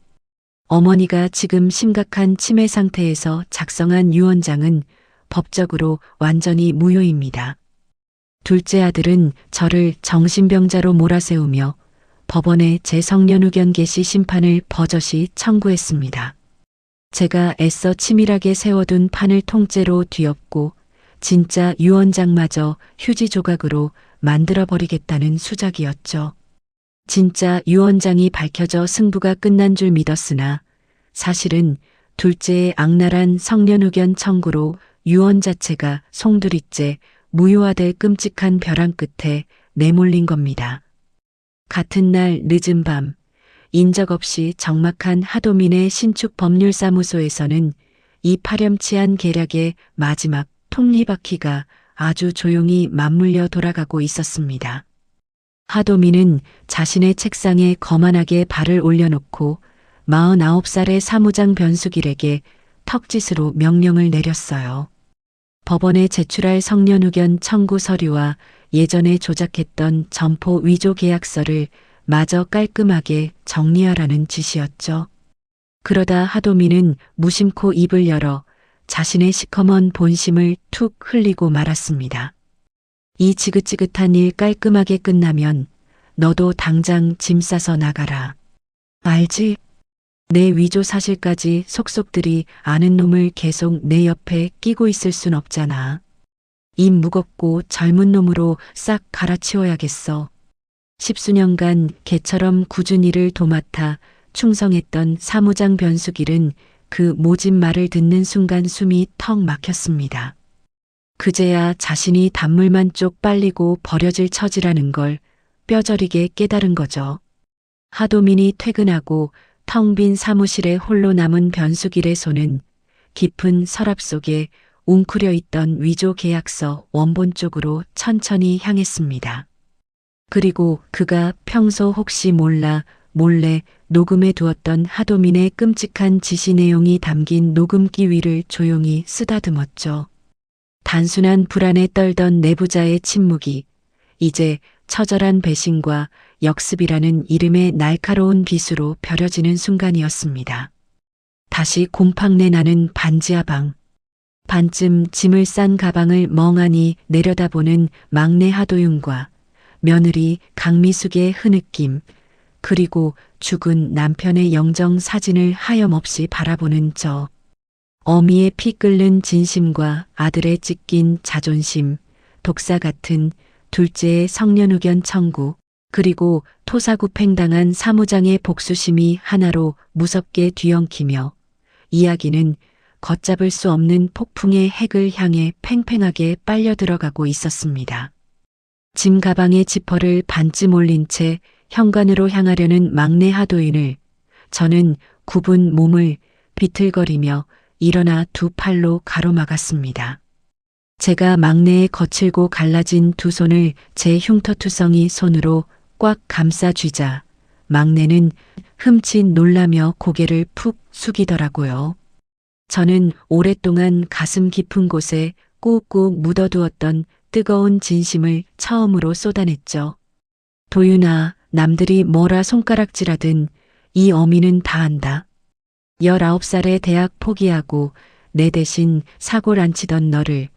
어머니가 지금 심각한 치매 상태에서 작성한 유언장은 법적으로 완전히 무효입니다. 둘째 아들은 저를 정신병자로 몰아세우며 법원에 제 성년후견 개시 심판을 버젓이 청구했습니다. 제가 애써 치밀하게 세워둔 판을 통째로 뒤엎고 진짜 유언장마저 휴지 조각으로 만들어버리겠다는 수작이었죠. 진짜 유언장이 밝혀져 승부가 끝난 줄 믿었으나 사실은 둘째의 악랄한 성년후견 청구로 유언 자체가 송두리째 무효화될 끔찍한 벼랑 끝에 내몰린 겁니다. 같은 날 늦은 밤, 인적 없이 적막한 하도민의 신축 법률사무소에서는 이 파렴치한 계략의 마지막 톱니바퀴가 아주 조용히 맞물려 돌아가고 있었습니다. 하도민은 자신의 책상에 거만하게 발을 올려놓고 49살의 사무장 변수길에게 턱짓으로 명령을 내렸어요. 법원에 제출할 성년후견 청구 서류와 예전에 조작했던 점포 위조 계약서를 마저 깔끔하게 정리하라는 지시였죠. 그러다 하도민은 무심코 입을 열어 자신의 시커먼 본심을 툭 흘리고 말았습니다. 이 지긋지긋한 일 깔끔하게 끝나면 너도 당장 짐 싸서 나가라. 알지? 내 위조 사실까지 속속들이 아는 놈을 계속 내 옆에 끼고 있을 순 없잖아. 입 무겁고 젊은 놈으로 싹 갈아치워야겠어. 10수년간 개처럼 꾸준히 일을 도맡아 충성했던 사무장 변수길은 그 모진 말을 듣는 순간 숨이 턱 막혔습니다. 그제야 자신이 단물만 쪽 빨리고 버려질 처지라는 걸 뼈저리게 깨달은 거죠. 하도민이 퇴근하고 텅 빈 사무실에 홀로 남은 변수길의 손은 깊은 서랍 속에 웅크려 있던 위조 계약서 원본 쪽으로 천천히 향했습니다. 그리고 그가 평소 혹시 몰래 녹음해 두었던 하도민의 끔찍한 지시 내용이 담긴 녹음기 위를 조용히 쓰다듬었죠. 단순한 불안에 떨던 내부자의 침묵이 이제 처절한 배신과 역습이라는 이름의 날카로운 빗으로 벼려지는 순간이었습니다. 다시 곰팡내 나는 반지하방. 반쯤 짐을 싼 가방을 멍하니 내려다보는 막내 하도윤과 며느리 강미숙의 흐느낌, 그리고 죽은 남편의 영정 사진을 하염없이 바라보는 저. 어미의 피 끓는 진심과 아들의 찢긴 자존심, 독사 같은 둘째의 성년후견 청구, 그리고 토사구팽당한 사무장의 복수심이 하나로 무섭게 뒤엉키며 이야기는 걷잡을 수 없는 폭풍의 핵을 향해 팽팽하게 빨려 들어가고 있었습니다. 짐 가방의 지퍼를 반쯤 올린 채 현관으로 향하려는 막내 하도인을 저는 굽은 몸을 비틀거리며 일어나 두 팔로 가로막았습니다. 제가 막내의 거칠고 갈라진 두 손을 제 흉터투성이 손으로 꽉 감싸 쥐자 막내는 흠칫 놀라며 고개를 푹 숙이더라고요. 저는 오랫동안 가슴 깊은 곳에 꾹꾹 묻어두었던 뜨거운 진심을 처음으로 쏟아냈죠. 도윤아, 남들이 뭐라 손가락질하든 이 어미는 다 안다. 19살에 대학 포기하고 내 대신 사고를 안 치던 너를,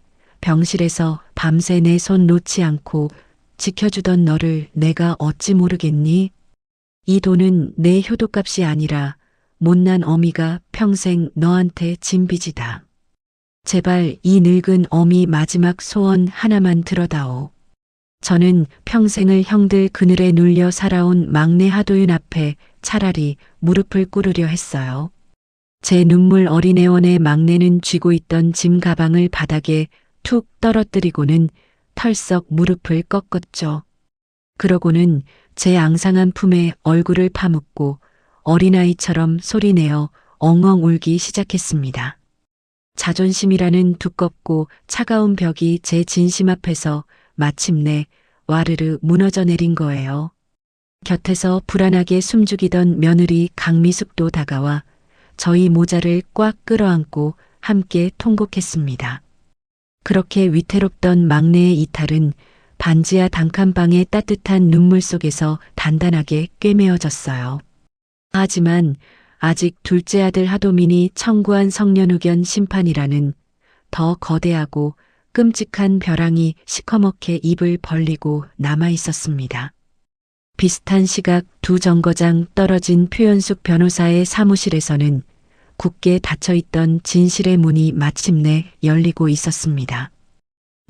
병실에서 밤새 내 손 놓지 않고 지켜주던 너를 내가 어찌 모르겠니? 이 돈은 내 효도값이 아니라 못난 어미가 평생 너한테 진 빚이다. 제발 이 늙은 어미 마지막 소원 하나만 들어다오. 저는 평생을 형들 그늘에 눌려 살아온 막내 하도윤 앞에 차라리 무릎을 꿇으려 했어요. 제 눈물 어린 애원의 막내는 쥐고 있던 짐 가방을 바닥에 툭 떨어뜨리고는 털썩 무릎을 꺾었죠. 그러고는 제 앙상한 품에 얼굴을 파묻고 어린아이처럼 소리내어 엉엉 울기 시작했습니다. 자존심이라는 두껍고 차가운 벽이 제 진심 앞에서 마침내 와르르 무너져 내린 거예요. 곁에서 불안하게 숨죽이던 며느리 강미숙도 다가와 저희 모자를 꽉 끌어안고 함께 통곡했습니다. 그렇게 위태롭던 막내의 이탈은 반지하 단칸방의 따뜻한 눈물 속에서 단단하게 꿰매어졌어요. 하지만 아직 둘째 아들 하도민이 청구한 성년후견 심판이라는 더 거대하고 끔찍한 벼랑이 시커멓게 입을 벌리고 남아 있었습니다. 비슷한 시각 두 정거장 떨어진 표현숙 변호사의 사무실에서는 굳게 닫혀있던 진실의 문이 마침내 열리고 있었습니다.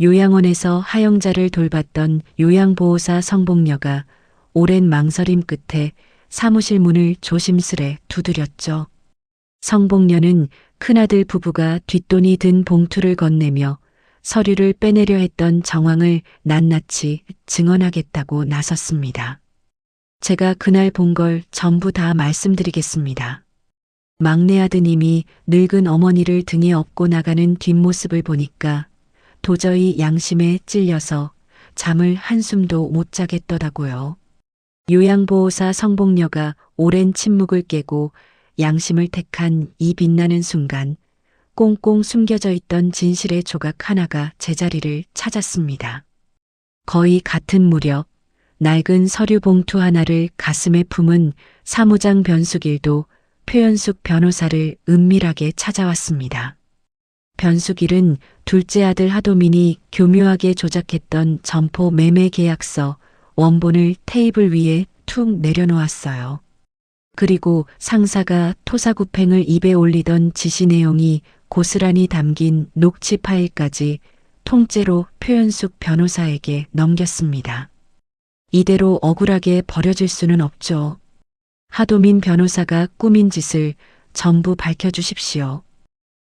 요양원에서 하영자를 돌봤던 요양보호사 성복녀가 오랜 망설임 끝에 사무실 문을 조심스레 두드렸죠. 성복녀는 큰아들 부부가 뒷돈이 든 봉투를 건네며 서류를 빼내려 했던 정황을 낱낱이 증언하겠다고 나섰습니다. 제가 그날 본 걸 전부 다 말씀드리겠습니다. 막내 아드님이 늙은 어머니를 등에 업고 나가는 뒷모습을 보니까 도저히 양심에 찔려서 잠을 한숨도 못 자겠더라고요. 요양보호사 성복녀가 오랜 침묵을 깨고 양심을 택한 이 빛나는 순간 꽁꽁 숨겨져 있던 진실의 조각 하나가 제자리를 찾았습니다. 거의 같은 무렵 낡은 서류 봉투 하나를 가슴에 품은 사무장 변수길도 표현숙 변호사를 은밀하게 찾아왔습니다. 변수길은 둘째 아들 하도민이 교묘하게 조작했던 점포 매매 계약서 원본을 테이블 위에 툭 내려놓았어요. 그리고 상사가 토사구팽을 입에 올리던 지시 내용이 고스란히 담긴 녹취 파일까지 통째로 표현숙 변호사에게 넘겼습니다. 이대로 억울하게 버려질 수는 없죠. 하도민 변호사가 꾸민 짓을 전부 밝혀주십시오.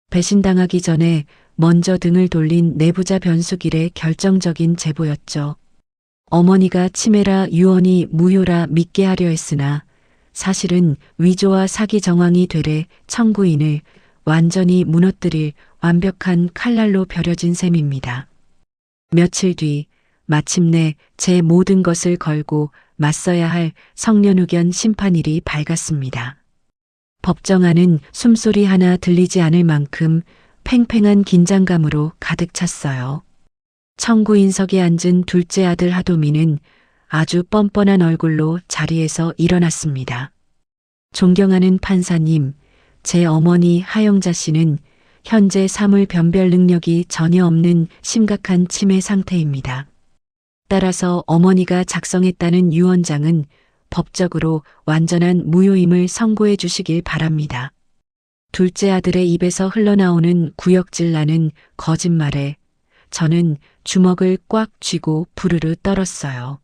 배신당하기 전에 먼저 등을 돌린 내부자 변수길의 결정적인 제보였죠. 어머니가 치매라 유언이 무효라 믿게 하려 했으나 사실은 위조와 사기 정황이 되래 청구인을 완전히 무너뜨릴 완벽한 칼날로 벼려진 셈입니다. 며칠 뒤 마침내 제 모든 것을 걸고 맞서야 할 성년후견 심판일이 밝았습니다. 법정안은 숨소리 하나 들리지 않을 만큼 팽팽한 긴장감으로 가득 찼어요. 청구인석에 앉은 둘째 아들 하도민은 아주 뻔뻔한 얼굴로 자리에서 일어났습니다. 존경하는 판사님, 제 어머니 하영자 씨는 현재 사물 변별 능력이 전혀 없는 심각한 치매 상태입니다. 따라서 어머니가 작성했다는 유언장은 법적으로 완전한 무효임을 선고해 주시길 바랍니다. 둘째 아들의 입에서 흘러나오는 구역질 나는 거짓말에 저는 주먹을 꽉 쥐고 부르르 떨었어요.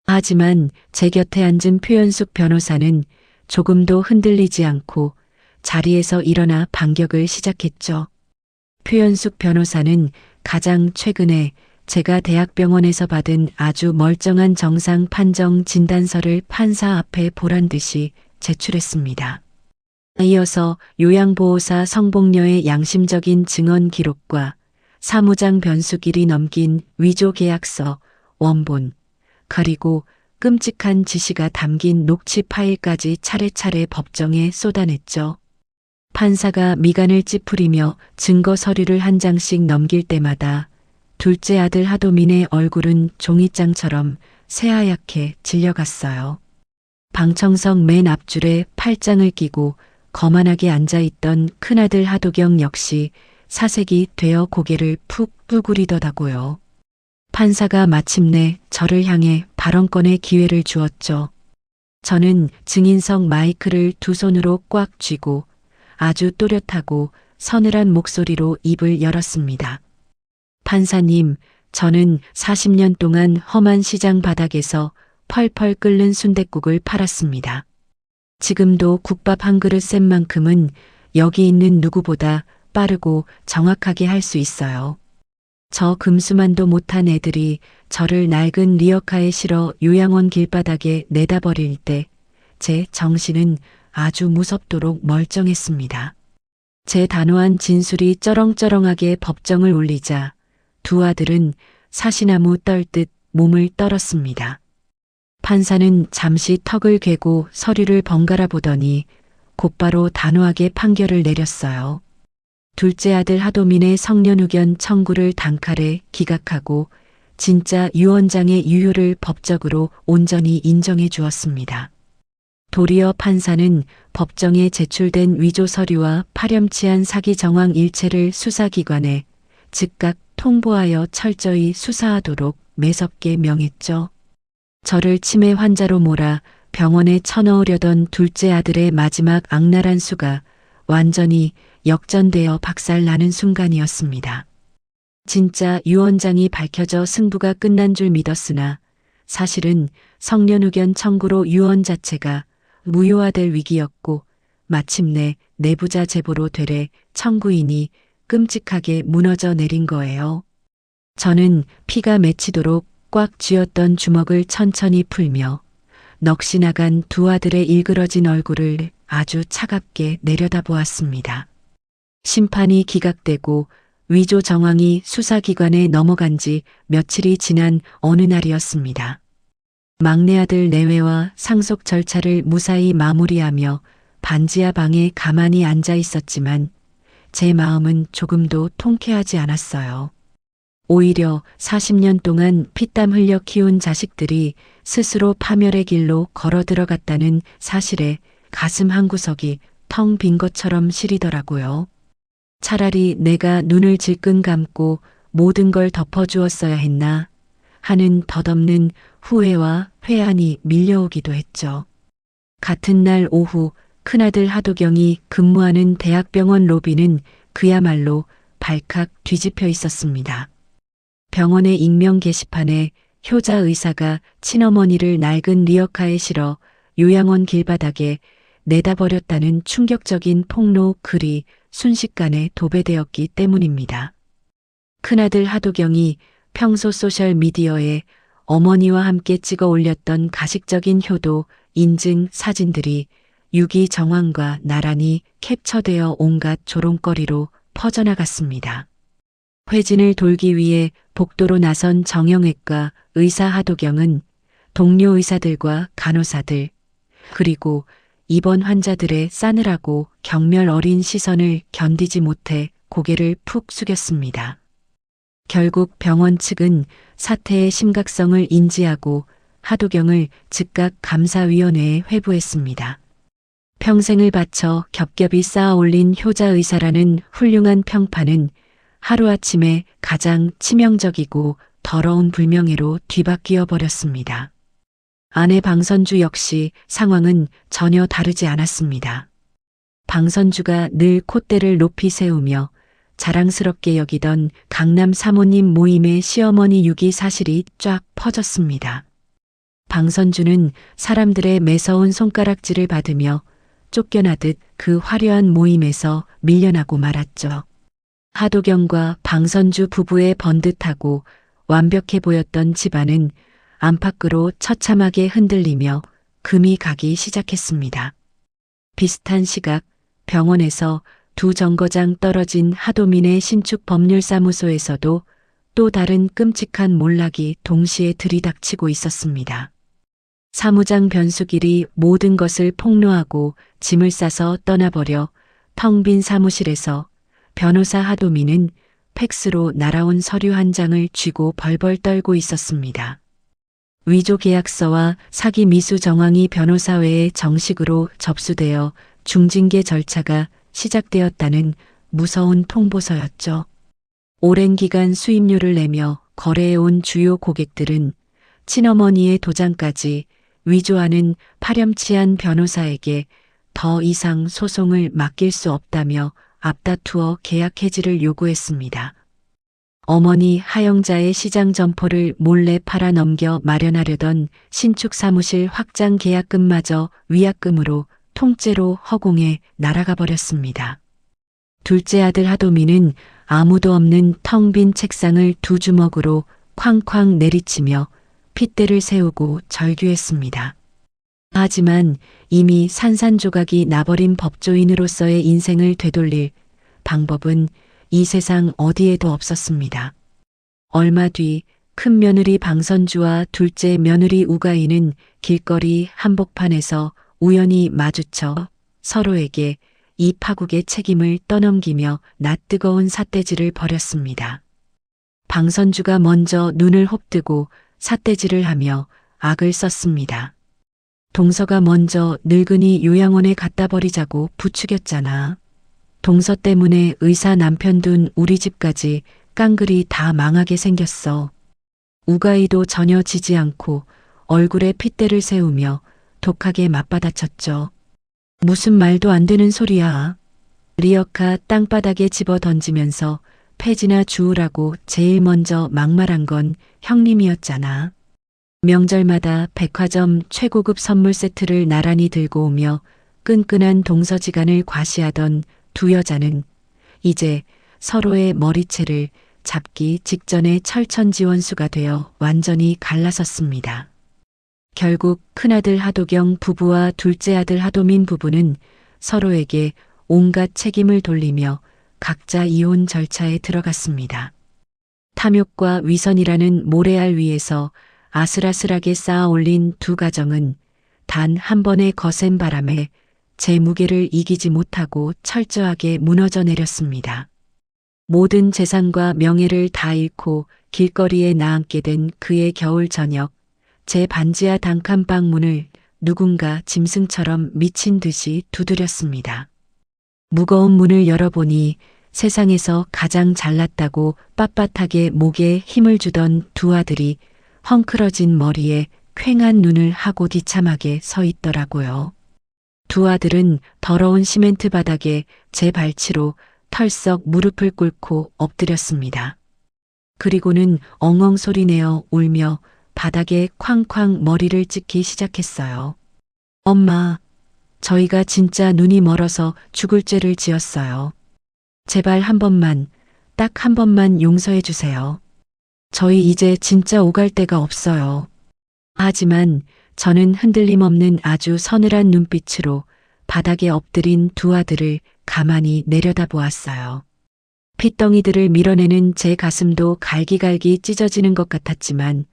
하지만 제 곁에 앉은 표현숙 변호사는 조금도 흔들리지 않고 자리에서 일어나 반격을 시작했죠. 표현숙 변호사는 가장 최근에 제가 대학병원에서 받은 아주 멀쩡한 정상 판정 진단서를 판사 앞에 보란 듯이 제출했습니다. 이어서 요양보호사 성복녀의 양심적인 증언 기록과 사무장 변수길이 넘긴 위조 계약서, 원본, 그리고 끔찍한 지시가 담긴 녹취 파일까지 차례차례 법정에 쏟아냈죠. 판사가 미간을 찌푸리며 증거 서류를 한 장씩 넘길 때마다 둘째 아들 하도민의 얼굴은 종이장처럼 새하얗게 질려갔어요. 방청석 맨 앞줄에 팔짱을 끼고 거만하게 앉아있던 큰아들 하도경 역시 사색이 되어 고개를 푹 뿔구리더라고요. 판사가 마침내 저를 향해 발언권의 기회를 주었죠. 저는 증인석 마이크를 두 손으로 꽉 쥐고 아주 또렷하고 서늘한 목소리로 입을 열었습니다. 판사님, 저는 40년 동안 험한 시장 바닥에서 펄펄 끓는 순댓국을 팔았습니다. 지금도 국밥 한 그릇 센 만큼은 여기 있는 누구보다 빠르고 정확하게 할 수 있어요. 저 금수만도 못한 애들이 저를 낡은 리어카에 실어 요양원 길바닥에 내다 버릴 때 제 정신은 아주 무섭도록 멀쩡했습니다. 제 단호한 진술이 쩌렁쩌렁하게 법정을 울리자 두 아들은 사시나무 떨듯 몸을 떨었습니다. 판사는 잠시 턱을 괴고 서류를 번갈아 보더니 곧바로 단호하게 판결을 내렸어요. 둘째 아들 하도민의 성년후견 청구를 단칼에 기각하고 진짜 유언장의 유효를 법적으로 온전히 인정해 주었습니다. 도리어 판사는 법정에 제출된 위조 서류와 파렴치한 사기 정황 일체를 수사기관에 즉각 통보하여 철저히 수사하도록 매섭게 명했죠. 저를 치매 환자로 몰아 병원에 쳐넣으려던 둘째 아들의 마지막 악랄한 수가 완전히 역전되어 박살나는 순간이었습니다. 진짜 유언장이 밝혀져 승부가 끝난 줄 믿었으나 사실은 성년후견 청구로 유언 자체가 무효화될 위기였고 마침내 내부자 제보로 되래 청구인이 끔찍하게 무너져 내린 거예요. 저는 피가 맺히도록 꽉 쥐었던 주먹을 천천히 풀며 넋이 나간 두 아들의 일그러진 얼굴을 아주 차갑게 내려다보았습니다. 심판이 기각되고 위조 정황이 수사기관에 넘어간 지 며칠이 지난 어느 날이었습니다. 막내 아들 내외와 상속 절차를 무사히 마무리하며 반지하 방에 가만히 앉아 있었지만 제 마음은 조금도 통쾌하지 않았어요. 오히려 40년 동안 피땀 흘려 키운 자식들이 스스로 파멸의 길로 걸어 들어갔다는 사실에 가슴 한구석이 텅 빈 것처럼 시리더라고요. 차라리 내가 눈을 질끈 감고 모든 걸 덮어주었어야 했나 하는 덧없는 후회와 회한이 밀려오기도 했죠. 같은 날 오후 큰아들 하도경이 근무하는 대학병원 로비는 그야말로 발칵 뒤집혀 있었습니다. 병원의 익명 게시판에 효자 의사가 친어머니를 낡은 리어카에 실어 요양원 길바닥에 내다버렸다는 충격적인 폭로 글이 순식간에 도배되었기 때문입니다. 큰아들 하도경이 평소 소셜미디어에 어머니와 함께 찍어 올렸던 가식적인 효도 인증 사진들이 유기 정황과 나란히 캡처되어 온갖 조롱거리로 퍼져나갔습니다. 회진을 돌기 위해 복도로 나선 정형외과 의사 하도경은 동료 의사들과 간호사들 그리고 입원 환자들의 싸늘하고 경멸 어린 시선을 견디지 못해 고개를 푹 숙였습니다. 결국 병원 측은 사태의 심각성을 인지하고 하도경을 즉각 감사위원회에 회부했습니다. 평생을 바쳐 겹겹이 쌓아 올린 효자 의사라는 훌륭한 평판은 하루아침에 가장 치명적이고 더러운 불명예로 뒤바뀌어 버렸습니다. 아내 방선주 역시 상황은 전혀 다르지 않았습니다. 방선주가 늘 콧대를 높이 세우며 자랑스럽게 여기던 강남 사모님 모임의 시어머니 유기 사실이 쫙 퍼졌습니다. 방선주는 사람들의 매서운 손가락질을 받으며 쫓겨나듯 그 화려한 모임에서 밀려나고 말았죠. 하도경과 방선주 부부의 번듯하고 완벽해 보였던 집안은 안팎으로 처참하게 흔들리며 금이 가기 시작했습니다. 비슷한 시각 병원에서 두 정거장 떨어진 하도민의 신축 법률사무소에서도 또 다른 끔찍한 몰락이 동시에 들이닥치고 있었습니다. 사무장 변수길이 모든 것을 폭로하고 짐을 싸서 떠나버려 텅 빈 사무실에서 변호사 하도민은 팩스로 날아온 서류 한 장을 쥐고 벌벌 떨고 있었습니다. 위조 계약서와 사기 미수 정황이 변호사회에 정식으로 접수되어 중징계 절차가 시작되었다는 무서운 통보서였죠. 오랜 기간 수임료를 내며 거래해온 주요 고객들은 친어머니의 도장까지 위조하는 파렴치한 변호사에게 더 이상 소송을 맡길 수 없다며 앞다투어 계약 해지를 요구했습니다. 어머니 하영자의 시장 점포를 몰래 팔아넘겨 마련하려던 신축 사무실 확장 계약금마저 위약금으로 통째로 허공에 날아가 버렸습니다. 둘째 아들 하도민은 아무도 없는 텅 빈 책상을 두 주먹으로 쾅쾅 내리치며 핏대를 세우고 절규했습니다. 하지만 이미 산산조각이 나버린 법조인으로서의 인생을 되돌릴 방법은 이 세상 어디에도 없었습니다. 얼마 뒤 큰 며느리 방선주와 둘째 며느리 우가이는 길거리 한복판에서 우연히 마주쳐 서로에게 이 파국의 책임을 떠넘기며 낯뜨거운 삿대질을 벌였습니다. 방선주가 먼저 눈을 홉뜨고 삿대질을 하며 악을 썼습니다. 동서가 먼저 늙은이 요양원에 갖다 버리자고 부추겼잖아. 동서 때문에 의사 남편 둔 우리 집까지 깡그리 다 망하게 생겼어. 우가이도 전혀 지지 않고 얼굴에 핏대를 세우며 독하게 맞받아쳤죠. 무슨 말도 안 되는 소리야. 리어카 땅바닥에 집어 던지면서 폐지나 주우라고 제일 먼저 막말한 건 형님이었잖아. 명절마다 백화점 최고급 선물 세트를 나란히 들고 오며 끈끈한 동서지간을 과시하던 두 여자는 이제 서로의 머리채를 잡기 직전의 철천지원수가 되어 완전히 갈라섰습니다. 결국 큰아들 하도경 부부와 둘째 아들 하도민 부부는 서로에게 온갖 책임을 돌리며 각자 이혼 절차에 들어갔습니다. 탐욕과 위선이라는 모래알 위에서 아슬아슬하게 쌓아 올린 두 가정은 단 한 번의 거센 바람에 제 무게를 이기지 못하고 철저하게 무너져 내렸습니다. 모든 재산과 명예를 다 잃고 길거리에 나앉게 된 그의 겨울 저녁, 제 반지하 단칸방 문을 누군가 짐승처럼 미친 듯이 두드렸습니다. 무거운 문을 열어보니 세상에서 가장 잘났다고 빳빳하게 목에 힘을 주던 두 아들이 헝클어진 머리에 퀭한 눈을 하고 비참하게 서 있더라고요. 두 아들은 더러운 시멘트 바닥에 제 발치로 털썩 무릎을 꿇고 엎드렸습니다. 그리고는 엉엉 소리내어 울며 바닥에 쾅쾅 머리를 찍기 시작했어요. 엄마, 저희가 진짜 눈이 멀어서 죽을 죄를 지었어요. 제발 한 번만, 딱 한 번만 용서해 주세요. 저희 이제 진짜 오갈 데가 없어요. 하지만 저는 흔들림 없는 아주 서늘한 눈빛으로 바닥에 엎드린 두 아들을 가만히 내려다보았어요. 핏덩이들을 밀어내는 제 가슴도 갈기갈기 찢어지는 것 같았지만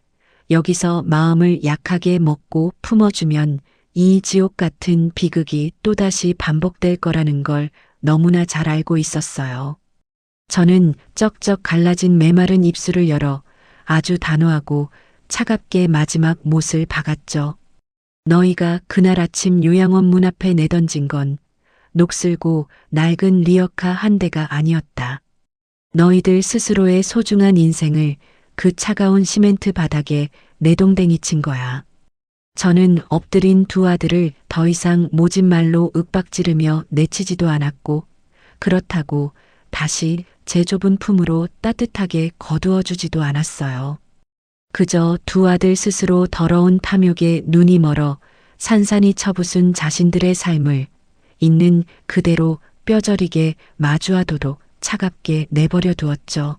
여기서 마음을 약하게 먹고 품어주면 이 지옥 같은 비극이 또다시 반복될 거라는 걸 너무나 잘 알고 있었어요. 저는 쩍쩍 갈라진 메마른 입술을 열어 아주 단호하고 차갑게 마지막 못을 박았죠. 너희가 그날 아침 요양원 문 앞에 내던진 건 녹슬고 낡은 리어카 한 대가 아니었다. 너희들 스스로의 소중한 인생을 그 차가운 시멘트 바닥에 내동댕이 친 거야. 저는 엎드린 두 아들을 더 이상 모진 말로 윽박지르며 내치지도 않았고 그렇다고 다시 제 좁은 품으로 따뜻하게 거두어주지도 않았어요. 그저 두 아들 스스로 더러운 탐욕에 눈이 멀어 산산이 쳐부순 자신들의 삶을 있는 그대로 뼈저리게 마주하도록 차갑게 내버려 두었죠.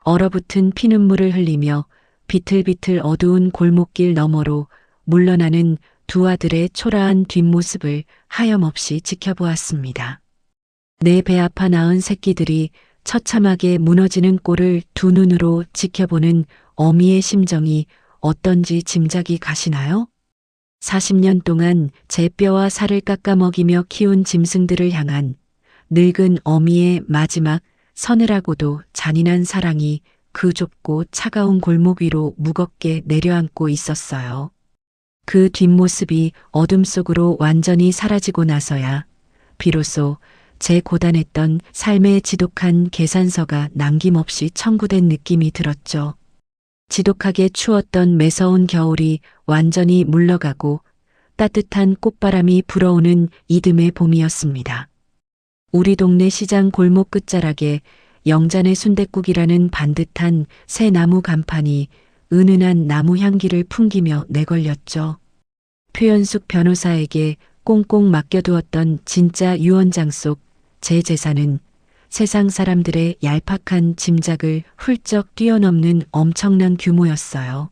얼어붙은 피눈물을 흘리며 비틀비틀 어두운 골목길 너머로 물러나는 두 아들의 초라한 뒷모습을 하염없이 지켜보았습니다. 내 배 아파 낳은 새끼들이 처참하게 무너지는 꼴을 두 눈으로 지켜보는 어미의 심정이 어떤지 짐작이 가시나요? 40년 동안 제 뼈와 살을 깎아 먹이며 키운 짐승들을 향한 늙은 어미의 마지막 서늘하고도 잔인한 사랑이 그 좁고 차가운 골목 위로 무겁게 내려앉고 있었어요. 그 뒷모습이 어둠 속으로 완전히 사라지고 나서야 비로소 제 고단했던 삶의 지독한 계산서가 남김없이 청구된 느낌이 들었죠. 지독하게 추웠던 매서운 겨울이 완전히 물러가고 따뜻한 꽃바람이 불어오는 이듬해 봄이었습니다. 우리 동네 시장 골목 끝자락에 영잔의 순댓국이라는 반듯한 새 나무 간판이 은은한 나무 향기를 풍기며 내걸렸죠. 표현숙 변호사에게 꽁꽁 맡겨두었던 진짜 유언장 속 제 재산은 세상 사람들의 얄팍한 짐작을 훌쩍 뛰어넘는 엄청난 규모였어요.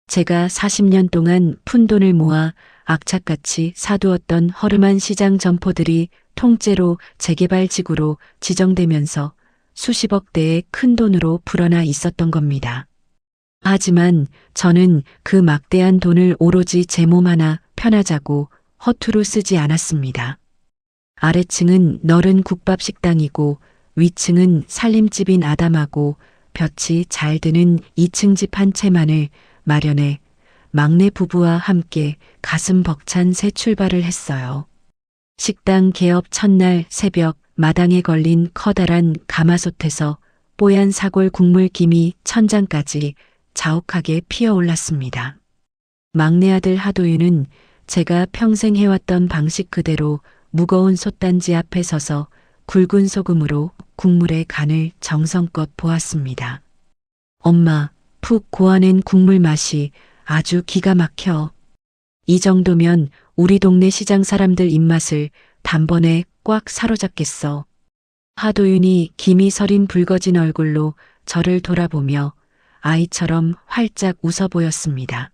제가 40년 동안 푼돈을 모아 악착같이 사두었던 허름한 시장 점포들이 통째로 재개발지구로 지정되면서 수십억 대의 큰 돈으로 불어나 있었던 겁니다. 하지만 저는 그 막대한 돈을 오로지 제 몸 하나 편하자고 허투루 쓰지 않았습니다. 아래층은 너른 국밥 식당이고 위층은 살림집인 아담하고 볕이 잘 드는 2층 집 한 채만을 마련해 막내 부부와 함께 가슴 벅찬 새 출발을 했어요. 식당 개업 첫날 새벽 마당에 걸린 커다란 가마솥에서 뽀얀 사골 국물 김이 천장까지 자욱하게 피어올랐습니다. 막내 아들 하도윤은 제가 평생 해왔던 방식 그대로 무거운 솥단지 앞에 서서 굵은 소금으로 국물의 간을 정성껏 보았습니다. 엄마, 푹 고아낸 국물 맛이 아주 기가 막혀. 이 정도면 우리 동네 시장 사람들 입맛을 단번에 꽉 사로잡겠어. 하도윤이 김이 서린 붉어진 얼굴로 저를 돌아보며 아이처럼 활짝 웃어 보였습니다.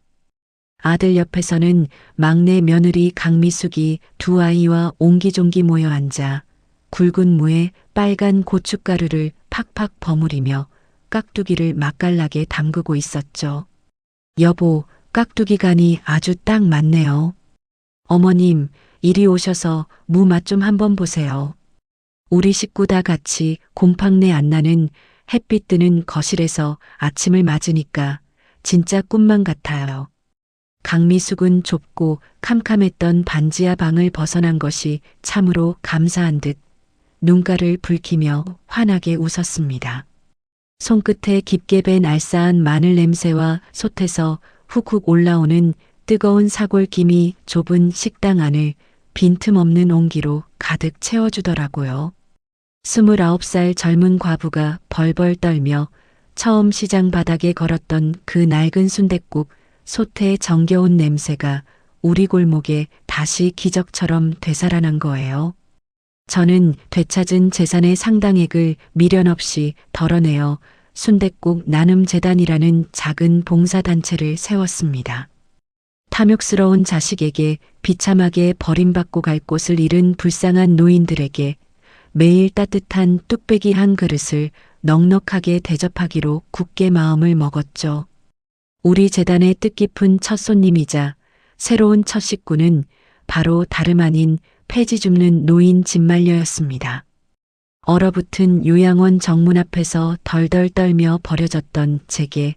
아들 옆에서는 막내 며느리 강미숙이 두 아이와 옹기종기 모여 앉아 굵은 무에 빨간 고춧가루를 팍팍 버무리며 깍두기를 맛깔나게 담그고 있었죠. 여보, 깍두기 간이 아주 딱 맞네요. 어머님, 이리 오셔서 무 맛 좀 한번 보세요. 우리 식구 다 같이 곰팡내 안 나는 햇빛 드는 거실에서 아침을 맞으니까 진짜 꿈만 같아요. 강미숙은 좁고 캄캄했던 반지하 방을 벗어난 것이 참으로 감사한 듯 눈가를 붉히며 환하게 웃었습니다. 손끝에 깊게 밴 알싸한 마늘 냄새와 솥에서 훅훅 올라오는 뜨거운 사골김이 좁은 식당 안을 빈틈없는 온기로 가득 채워주더라고요. 29살 젊은 과부가 벌벌 떨며 처음 시장 바닥에 걸었던 그 낡은 순댓국 솥의 정겨운 냄새가 우리 골목에 다시 기적처럼 되살아난 거예요. 저는 되찾은 재산의 상당액을 미련 없이 덜어내어 순댓국 나눔재단이라는 작은 봉사단체를 세웠습니다. 탐욕스러운 자식에게 비참하게 버림받고 갈 곳을 잃은 불쌍한 노인들에게 매일 따뜻한 뚝배기 한 그릇을 넉넉하게 대접하기로 굳게 마음을 먹었죠. 우리 재단의 뜻깊은 첫 손님이자 새로운 첫 식구는 바로 다름 아닌 폐지 줍는 노인 진말녀였습니다. 얼어붙은 요양원 정문 앞에서 덜덜 떨며 버려졌던 제게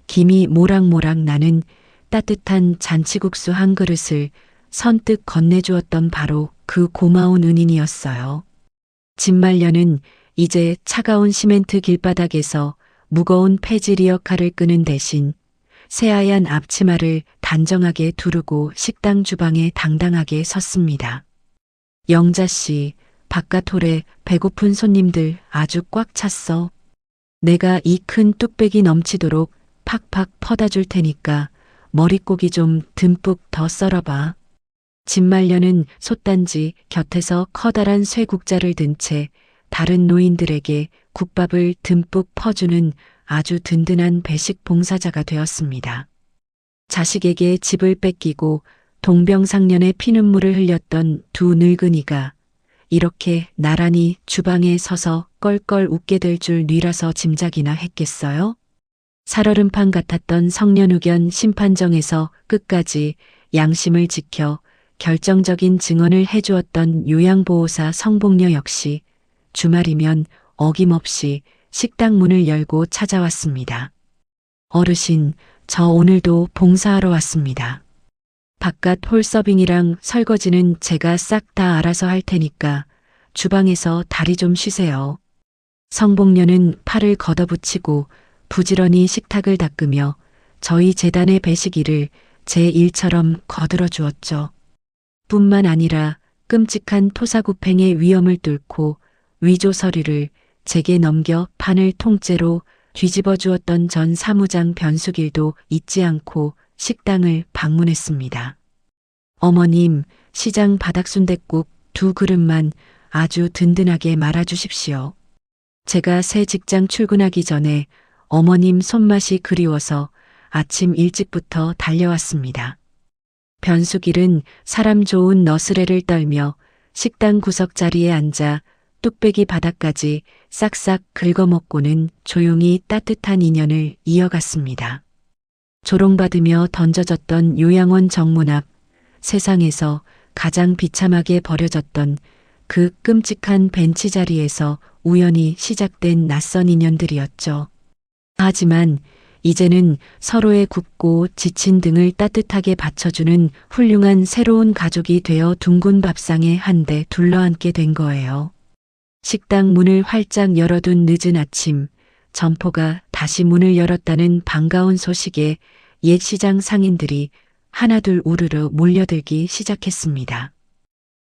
김이 모락모락 나는 따뜻한 잔치국수 한 그릇을 선뜻 건네주었던 바로 그 고마운 은인이었어요. 진말녀는 이제 차가운 시멘트 길바닥에서 무거운 폐지 리어카를 끄는 대신 새하얀 앞치마를 단정하게 두르고 식당 주방에 당당하게 섰습니다. 영자씨, 바깥 홀에 배고픈 손님들 아주 꽉 찼어. 내가 이 큰 뚝배기 넘치도록 팍팍 퍼다 줄 테니까 머릿고기 좀 듬뿍 더 썰어봐. 진말녀는 솥단지 곁에서 커다란 쇠국자를 든 채 다른 노인들에게 국밥을 듬뿍 퍼주는 아주 든든한 배식 봉사자가 되었습니다. 자식에게 집을 뺏기고 동병상련의 피눈물을 흘렸던 두 늙은이가 이렇게 나란히 주방에 서서 껄껄 웃게 될 줄 뉘라서 짐작이나 했겠어요? 살얼음판 같았던 성년후견 심판정에서 끝까지 양심을 지켜 결정적인 증언을 해주었던 요양보호사 성복녀 역시 주말이면 어김없이 식당 문을 열고 찾아왔습니다. 어르신, 저 오늘도 봉사하러 왔습니다. 바깥 홀서빙이랑 설거지는 제가 싹 다 알아서 할 테니까 주방에서 다리 좀 쉬세요. 성복녀는 팔을 걷어붙이고 부지런히 식탁을 닦으며 저희 재단의 배식일을 제 일처럼 거들어 주었죠. 뿐만 아니라 끔찍한 토사구팽의 위험을 뚫고 위조 서류를 제게 넘겨 판을 통째로 뒤집어 주었던 전 사무장 변숙일도 잊지 않고 식당을 방문했습니다. 어머님, 시장 바닥순댓국 2그릇만 아주 든든하게 말아주십시오. 제가 새 직장 출근하기 전에 어머님 손맛이 그리워서 아침 일찍부터 달려왔습니다. 변숙일은 사람 좋은 너스레를 떨며 식당 구석자리에 앉아 뚝배기 바닥까지 싹싹 긁어먹고는 조용히 따뜻한 인연을 이어갔습니다. 조롱받으며 던져졌던 요양원 정문 앞, 세상에서 가장 비참하게 버려졌던 그 끔찍한 벤치 자리에서 우연히 시작된 낯선 인연들이었죠. 하지만 이제는 서로의 굽고 지친 등을 따뜻하게 받쳐주는 훌륭한 새로운 가족이 되어 둥근 밥상에 한데 둘러앉게 된 거예요. 식당 문을 활짝 열어둔 늦은 아침, 점포가 다시 문을 열었다는 반가운 소식에 옛 시장 상인들이 하나둘 우르르 몰려들기 시작했습니다.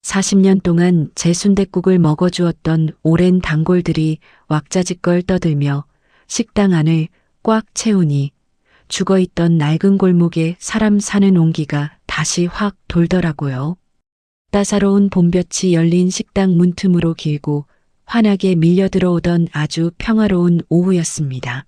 40년 동안 제 순댓국을 먹어주었던 오랜 단골들이 왁자지껄 떠들며 식당 안을 꽉 채우니 죽어있던 낡은 골목에 사람 사는 온기가 다시 확 돌더라고요. 따사로운 봄볕이 열린 식당 문틈으로 길고 환하게 밀려 들어오던 아주 평화로운 오후였습니다.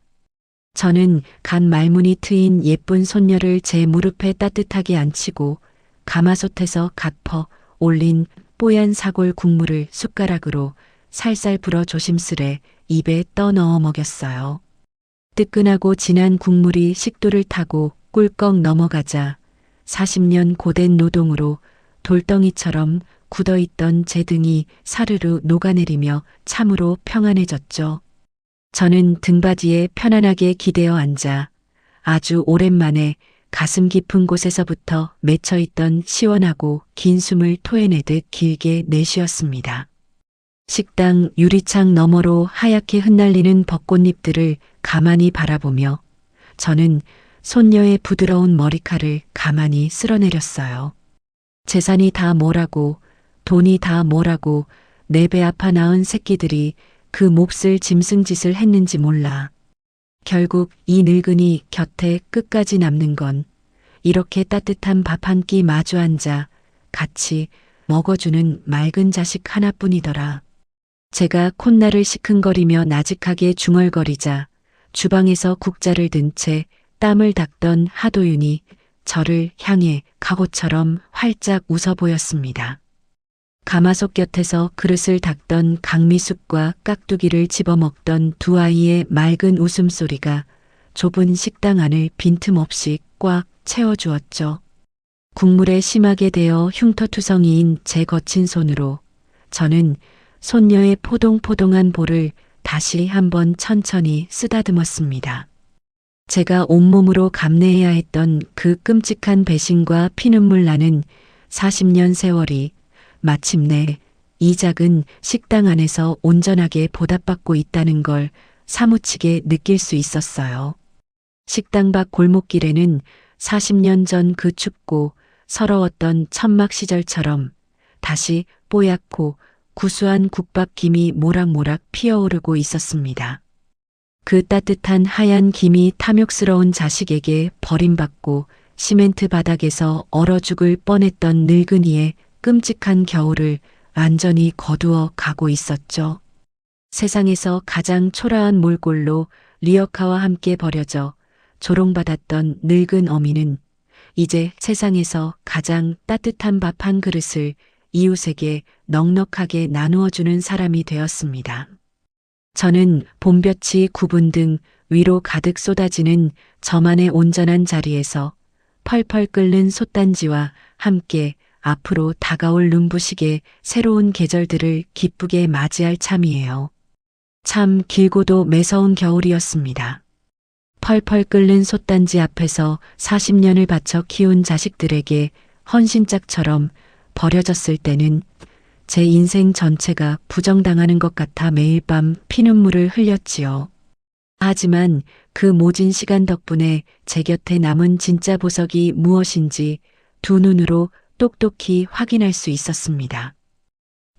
저는 간 말문이 트인 예쁜 손녀를 제 무릎에 따뜻하게 앉히고 가마솥에서 갓 퍼 올린 뽀얀 사골 국물을 숟가락으로 살살 불어 조심스레 입에 떠넣어 먹였어요. 뜨끈하고 진한 국물이 식도를 타고 꿀꺽 넘어가자 40년 고된 노동으로 돌덩이처럼 굳어있던 제 등이 사르르 녹아내리며 참으로 평안해졌죠. 저는 등받이에 편안하게 기대어 앉아 아주 오랜만에 가슴 깊은 곳에서부터 맺혀있던 시원하고 긴 숨을 토해내듯 길게 내쉬었습니다. 식당 유리창 너머로 하얗게 흩날리는 벚꽃잎들을 가만히 바라보며 저는 손녀의 부드러운 머리칼을 가만히 쓸어내렸어요. 재산이 다 뭐라고, 돈이 다 뭐라고 내 배 아파 낳은 새끼들이 그 몹쓸 짐승짓을 했는지 몰라. 결국 이 늙은이 곁에 끝까지 남는 건 이렇게 따뜻한 밥 한 끼 마주 앉아 같이 먹어주는 맑은 자식 하나뿐이더라. 제가 콧날을 시큰거리며 나직하게 중얼거리자 주방에서 국자를 든 채 땀을 닦던 하도윤이 저를 향해 각오처럼 활짝 웃어 보였습니다. 가마솥 곁에서 그릇을 닦던 강미숙과 깍두기를 집어먹던 두 아이의 맑은 웃음소리가 좁은 식당 안을 빈틈없이 꽉 채워주었죠. 국물에 심하게 데어 흉터투성이인 제 거친 손으로 저는 손녀의 포동포동한 볼을 다시 한번 천천히 쓰다듬었습니다. 제가 온몸으로 감내해야 했던 그 끔찍한 배신과 피눈물 나는 40년 세월이 마침내 이 작은 식당 안에서 온전하게 보답받고 있다는 걸 사무치게 느낄 수 있었어요. 식당 밖 골목길에는 40년 전 그 춥고 서러웠던 천막 시절처럼 다시 뽀얗고 구수한 국밥 김이 모락모락 피어오르고 있었습니다. 그 따뜻한 하얀 김이 탐욕스러운 자식에게 버림받고 시멘트 바닥에서 얼어 죽을 뻔했던 늙은이의 끔찍한 겨울을 완전히 거두어 가고 있었죠. 세상에서 가장 초라한 몰골로 리어카와 함께 버려져 조롱받았던 늙은 어미는 이제 세상에서 가장 따뜻한 밥 한 그릇을 이웃에게 넉넉하게 나누어주는 사람이 되었습니다. 저는 봄볕이 구분 등 위로 가득 쏟아지는 저만의 온전한 자리에서 펄펄 끓는 솥단지와 함께 앞으로 다가올 눈부시게 새로운 계절들을 기쁘게 맞이할 참이에요. 참 길고도 매서운 겨울이었습니다. 펄펄 끓는 솥단지 앞에서 40년을 바쳐 키운 자식들에게 헌신짝처럼 버려졌을 때는 제 인생 전체가 부정당하는 것 같아 매일 밤 피눈물을 흘렸지요. 하지만 그 모진 시간 덕분에 제 곁에 남은 진짜 보석이 무엇인지 두 눈으로 똑똑히 확인할 수 있었습니다.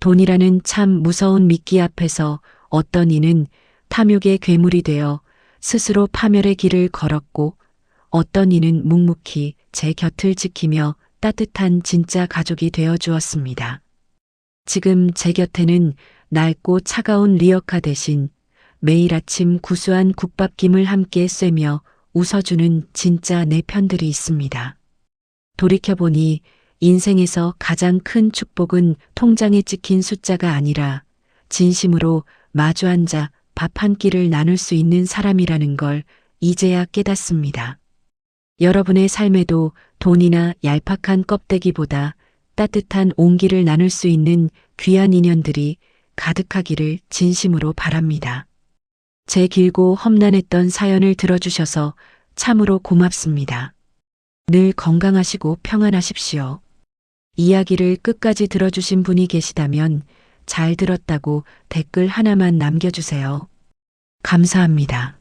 돈이라는 참 무서운 미끼 앞에서 어떤 이는 탐욕의 괴물이 되어 스스로 파멸의 길을 걸었고 어떤 이는 묵묵히 제 곁을 지키며 따뜻한 진짜 가족이 되어 주었습니다. 지금 제 곁에는 낡고 차가운 리어카 대신 매일 아침 구수한 국밥김을 함께 쐬며 웃어주는 진짜 내 편들이 있습니다. 돌이켜보니 인생에서 가장 큰 축복은 통장에 찍힌 숫자가 아니라 진심으로 마주 앉아 밥 한 끼를 나눌 수 있는 사람이라는 걸 이제야 깨닫습니다. 여러분의 삶에도 돈이나 얄팍한 껍데기보다 따뜻한 온기를 나눌 수 있는 귀한 인연들이 가득하기를 진심으로 바랍니다. 제 길고 험난했던 사연을 들어주셔서 참으로 고맙습니다. 늘 건강하시고 평안하십시오. 이야기를 끝까지 들어주신 분이 계시다면 잘 들었다고 댓글 하나만 남겨주세요. 감사합니다.